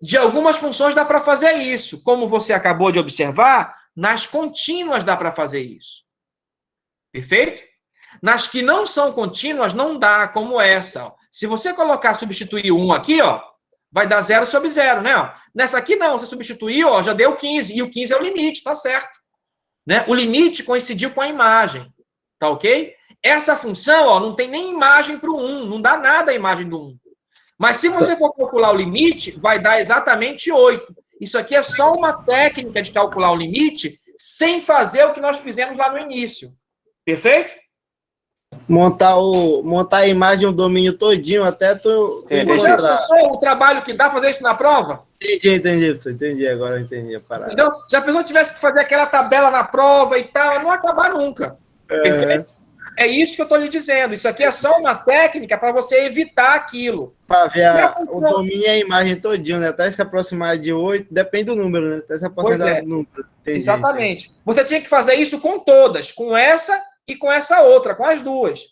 A: De algumas funções dá para fazer isso. Como você acabou de observar, nas contínuas dá para fazer isso. Perfeito? Nas que não são contínuas, não dá, como essa. Ó. Se você colocar, substituir 1 aqui, ó, vai dar 0 sobre 0, né? Ó. Nessa aqui não, você substituiu, ó, já deu 15. E o 15 é o limite, tá certo. Né? O limite coincidiu com a imagem. Tá ok? Essa função, ó, não tem nem imagem para o 1. Não dá nada a imagem do 1. Mas se você for calcular o limite, vai dar exatamente 8. Isso aqui é só uma técnica de calcular o limite sem fazer o que nós fizemos lá no início. Perfeito?
F: montar a imagem, o domínio todinho, até tu encontrar.
A: O trabalho que dá fazer isso na prova?
F: Entendi, professor. Entendi, agora eu entendi a parada.
A: Entendeu? Se a pessoa tivesse que fazer aquela tabela na prova e tal, não acabar nunca. Perfeito? É isso que eu estou lhe dizendo. Isso aqui é só uma técnica para você evitar aquilo.
F: Para ver o domínio e a imagem todinho, né? Até se aproximar de 8, depende do número, né? Até se aproximar do número. Entendi,
A: exatamente. Entendi. Você tinha que fazer isso com todas, com essa e com essa outra, com as duas.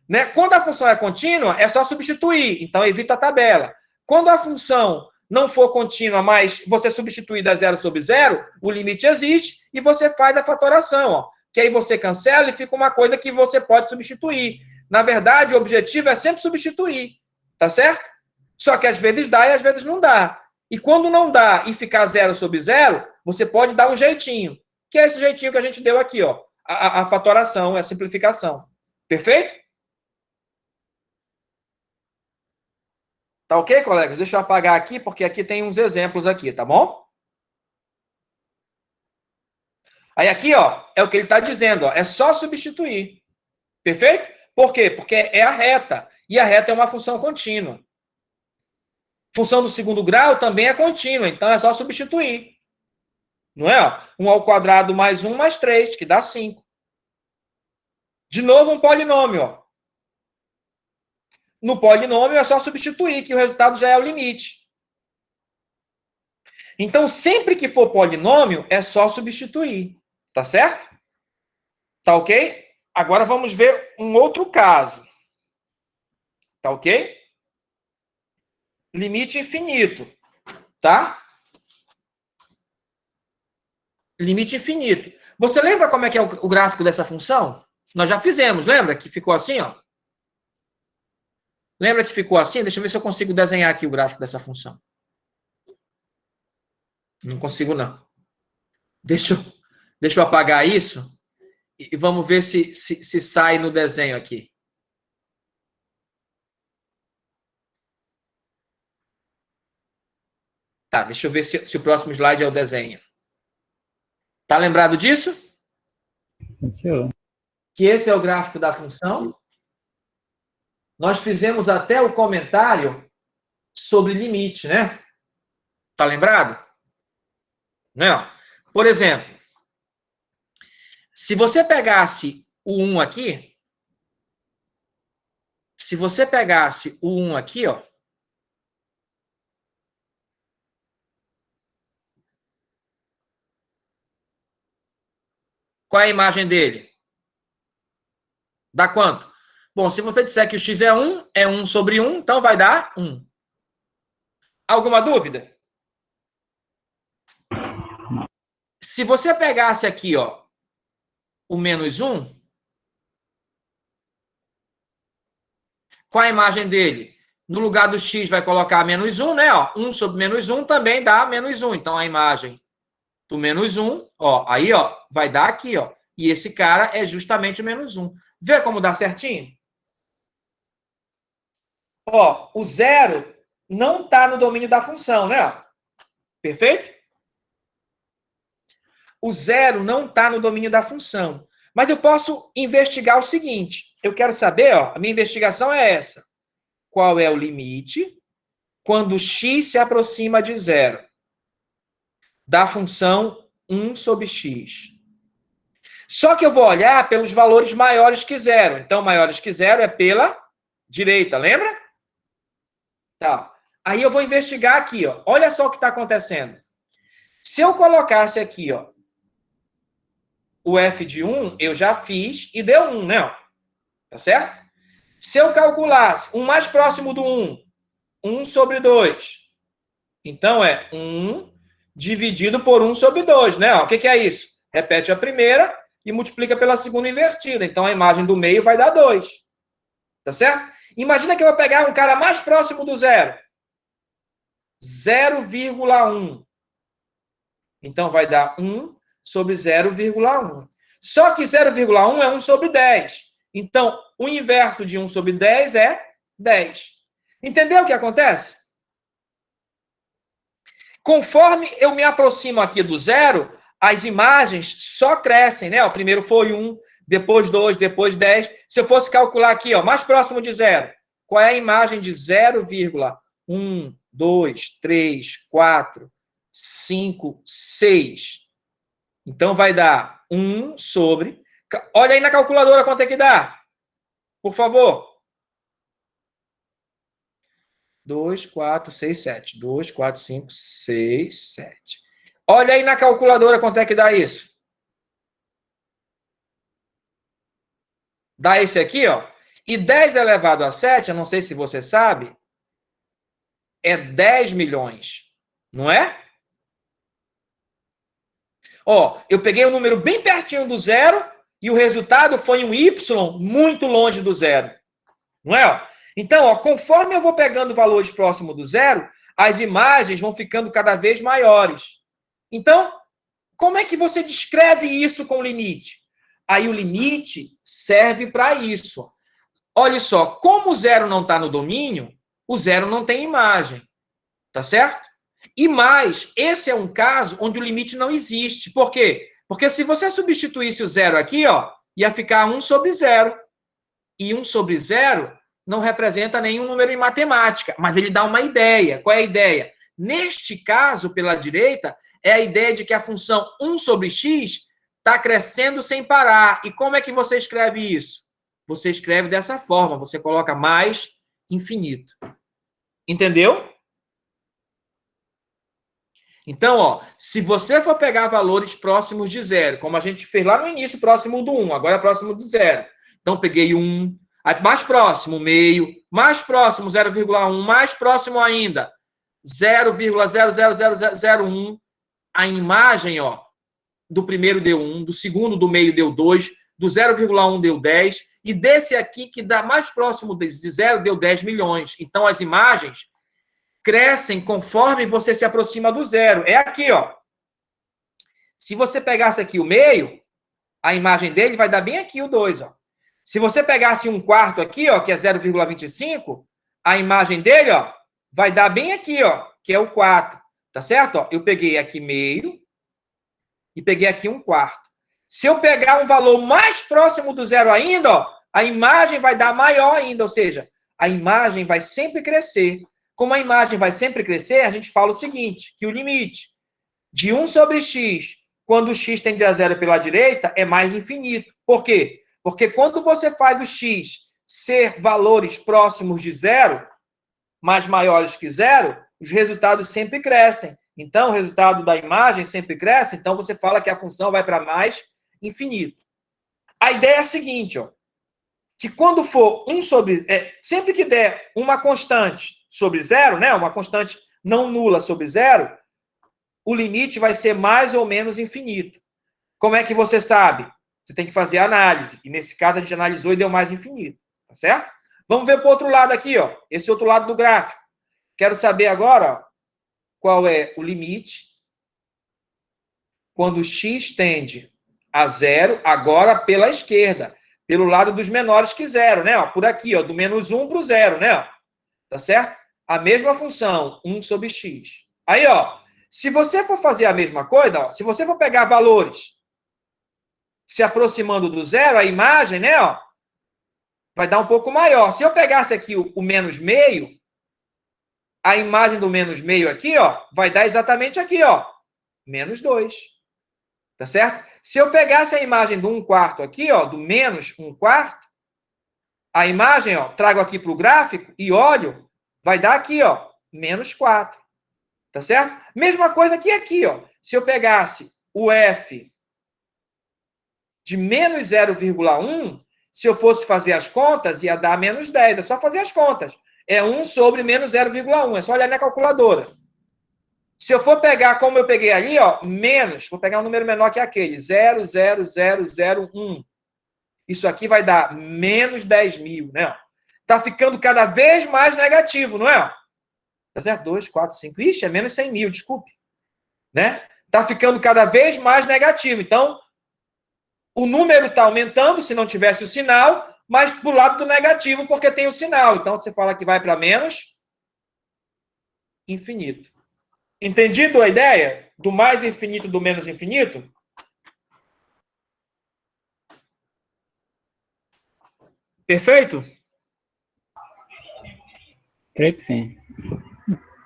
A: Né? Quando a função é contínua, é só substituir. Então, evita a tabela. Quando a função não for contínua, mas você substituir da 0 sobre 0, o limite existe e você faz a fatoração, ó. Que aí você cancela e fica uma coisa que você pode substituir. Na verdade, o objetivo é sempre substituir, tá certo? Só que às vezes dá e às vezes não dá. E quando não dá e ficar 0 sobre 0, você pode dar um jeitinho, que é esse jeitinho que a gente deu aqui, ó. A fatoração, a simplificação. Perfeito? Tá ok, colegas? Deixa eu apagar aqui, porque aqui tem uns exemplos aqui, tá bom? Aí aqui, ó, é o que ele está dizendo, ó, é só substituir. Perfeito? Por quê? Porque é a reta. E a reta é uma função contínua. Função do segundo grau também é contínua, então é só substituir. Não é? Ó? 1 ao quadrado mais 1 mais 3, que dá 5. De novo, um polinômio. Ó. No polinômio é só substituir, que o resultado já é o limite. Então, sempre que for polinômio, é só substituir. Tá certo? Tá ok? Agora vamos ver um outro caso. Tá ok? Limite infinito. Tá? Limite infinito. Você lembra como é que é o gráfico dessa função? Nós já fizemos, lembra? Que ficou assim, ó. Lembra que ficou assim? Deixa eu ver se eu consigo desenhar aqui o gráfico dessa função. Não consigo, não. Deixa eu apagar isso e vamos ver se sai no desenho aqui. Tá, deixa eu ver se o próximo slide é o desenho. Tá lembrado disso?
D: Senhor.
A: Que esse é o gráfico da função. Nós fizemos até o comentário sobre limite, né? Tá lembrado? Não. Por exemplo, se você pegasse o 1 aqui, ó, qual é a imagem dele? Dá quanto? Bom, se você disser que o x é 1 sobre 1, então vai dar 1. Alguma dúvida? Se você pegasse aqui, ó, o menos 1, qual a imagem dele? No lugar do x vai colocar menos 1, né? Ó, 1 sobre menos 1 também dá menos 1. Então, a imagem do menos 1, ó, aí, ó, vai dar aqui, ó. E esse cara é justamente o menos 1. Vê como dá certinho? Ó, o 0 não está no domínio da função, né? Perfeito? O 0 não está no domínio da função. Mas eu posso investigar o seguinte. Eu quero saber, ó, a minha investigação é essa. Qual é o limite quando x se aproxima de 0 da função 1 sobre x? Só que eu vou olhar pelos valores maiores que 0. Então, maiores que 0 é pela direita, lembra? Tá. Aí eu vou investigar aqui, ó. Olha só o que está acontecendo. Se eu colocasse aqui, ó, o f de 1, eu já fiz e deu 1, né? Tá certo? Se eu calculasse um mais próximo do 1, 1 sobre 2. Então, é 1 dividido por 1 sobre 2, né? O que é isso? Repete a primeira e multiplica pela segunda invertida. Então, a imagem do meio vai dar 2. Tá certo? Imagina que eu vou pegar um cara mais próximo do 0. 0,1. Então, vai dar 1 sobre 0,1. Só que 0,1 é 1 sobre 10. Então, o inverso de 1 sobre 10 é 10. Entendeu o que acontece? Conforme eu me aproximo aqui do 0, as imagens só crescem, né? O primeiro foi 1, depois 2, depois 10. Se eu fosse calcular aqui, ó, mais próximo de zero, qual é a imagem de 0,1, 2, 3, 4, 5, 6? Então, vai dar 1 sobre... Olha aí na calculadora quanto é que dá. Por favor. 2, 4, 6, 7. 2, 4, 5, 6, 7. Olha aí na calculadora quanto é que dá isso. Dá esse aqui, ó. E 10 elevado a 7, eu não sei se você sabe, é 10 milhões. Não é? Ó, eu peguei um número bem pertinho do zero e o resultado foi um Y muito longe do zero. Não é? Ó? Então, ó, conforme eu vou pegando valores próximos do zero, as imagens vão ficando cada vez maiores. Então, como é que você descreve isso com limite? Aí o limite serve para isso. Olha só, como o zero não está no domínio, o zero não tem imagem. Tá certo? E mais, esse é um caso onde o limite não existe. Por quê? Porque se você substituísse o zero aqui, ó, ia ficar 1 sobre 0. E 1 sobre 0 não representa nenhum número em matemática, mas ele dá uma ideia. Qual é a ideia? Neste caso, pela direita, é a ideia de que a função 1 sobre x está crescendo sem parar. E como é que você escreve isso? Você escreve dessa forma, você coloca mais infinito. Entendeu? Então, ó, se você for pegar valores próximos de zero, como a gente fez lá no início, próximo do 1, agora é próximo do zero. Então, peguei 1, mais próximo, meio, mais próximo, 0,1, mais próximo ainda, 0,00001. A imagem, ó, do primeiro deu 1, do segundo do meio deu 2, do 0,1 deu 10, e desse aqui, que dá mais próximo de zero, deu 10 milhões. Então, as imagens crescem conforme você se aproxima do zero. É aqui, ó. Se você pegasse aqui o meio, a imagem dele vai dar bem aqui o 2, ó. Se você pegasse um quarto aqui, ó, que é 0,25, a imagem dele, ó, vai dar bem aqui, ó, que é o 4. Tá certo? Ó, eu peguei aqui meio e peguei aqui um quarto. Se eu pegar um valor mais próximo do zero ainda, ó, a imagem vai dar maior ainda, ou seja, a imagem vai sempre crescer. Como a imagem vai sempre crescer, a gente fala o seguinte, que o limite de 1 sobre x, quando o x tende a zero pela direita, é mais infinito. Por quê? Porque quando você faz o x ser valores próximos de zero, mas maiores que zero, os resultados sempre crescem. Então, o resultado da imagem sempre cresce, então você fala que a função vai para mais infinito. A ideia é a seguinte, ó, que quando for 1 sobre... sempre que der uma constante sobre zero, né, uma constante não nula sobre zero, o limite vai ser mais ou menos infinito. Como é que você sabe? Você tem que fazer a análise. E nesse caso a gente analisou e deu mais infinito. Tá certo? Vamos ver para o outro lado aqui, ó. Esse outro lado do gráfico. Quero saber agora, ó, qual é o limite quando x tende a zero, agora pela esquerda, pelo lado dos menores que zero, né? Ó, por aqui, ó, do menos 1 para o zero, né? Ó, tá certo? A mesma função, 1 sobre x. Aí, ó, se você for fazer a mesma coisa, ó, se você for pegar valores se aproximando do zero, a imagem, né, ó, vai dar um pouco maior. Se eu pegasse aqui o menos meio, a imagem do menos meio aqui, ó, vai dar exatamente aqui, ó, menos 2. Tá certo? Se eu pegasse a imagem do 1/4 aqui, ó, do menos 1/4, a imagem, ó, trago aqui para o gráfico e olho, vai dar aqui, ó, menos 4. Tá certo? Mesma coisa que aqui, ó. Se eu pegasse o f de menos 0,1, se eu fosse fazer as contas, ia dar menos 10. É só fazer as contas. É 1 sobre menos 0,1. É só olhar na calculadora. Se eu for pegar, como eu peguei ali, ó, menos, vou pegar um número menor que aquele, 0,0001. Isso aqui vai dar menos 10 mil, né? Tá ficando cada vez mais negativo, não é? Tá certo? 2, 4, 5. Ixi, é menos 100 mil, desculpe. Né? Tá ficando cada vez mais negativo. Então, o número está aumentando, se não tivesse o sinal, mas pro lado do negativo, porque tem o sinal. Então, você fala que vai para menos infinito. Entendido a ideia? Do mais infinito, do menos infinito? Perfeito?
D: Creio que sim.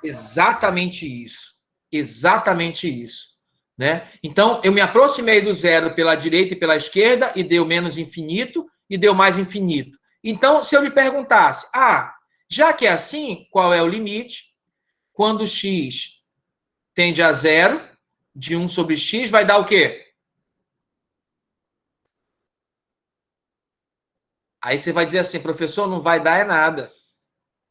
A: Exatamente isso. Exatamente isso. Né? Então, eu me aproximei do zero pela direita e pela esquerda e deu menos infinito e deu mais infinito. Então, se eu lhe perguntasse, já que é assim, qual é o limite? Quando x tende a zero, de 1 sobre x vai dar o quê? Aí você vai dizer assim, professor, não vai dar nada.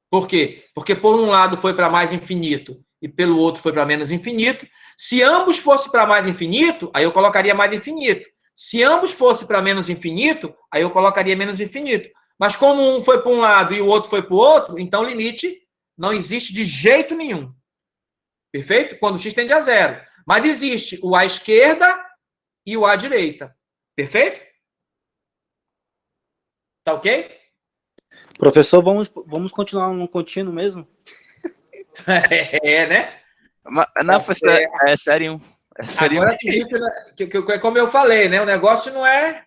A: Por quê? Porque por um lado foi para mais infinito e pelo outro foi para menos infinito. Se ambos fossem para mais infinito, aí eu colocaria mais infinito. Se ambos fossem para menos infinito, aí eu colocaria menos infinito. Mas como um foi para um lado e o outro foi para o outro, então o limite não existe de jeito nenhum. Perfeito? Quando x tende a zero. Mas existe o à esquerda e o à direita. Perfeito? Tá ok?
G: Professor, vamos continuar no contínuo mesmo?
A: Né?
C: Não,
A: Tá
C: professor, é sério. É sério.
A: Agora, como eu falei, né? O negócio não é...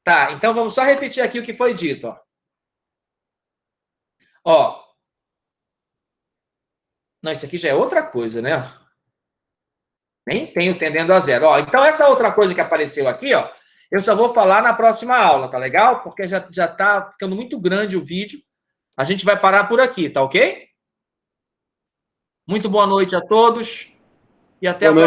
A: Tá, então vamos só repetir aqui o que foi dito. Ó. Não, isso aqui já é outra coisa, né? Nem tenho tendendo a zero. Ó, então, essa outra coisa que apareceu aqui, ó, eu só vou falar na próxima aula, tá legal? Porque já tá ficando muito grande o vídeo. A gente vai parar por aqui, tá ok? Muito boa noite a todos e até a próxima.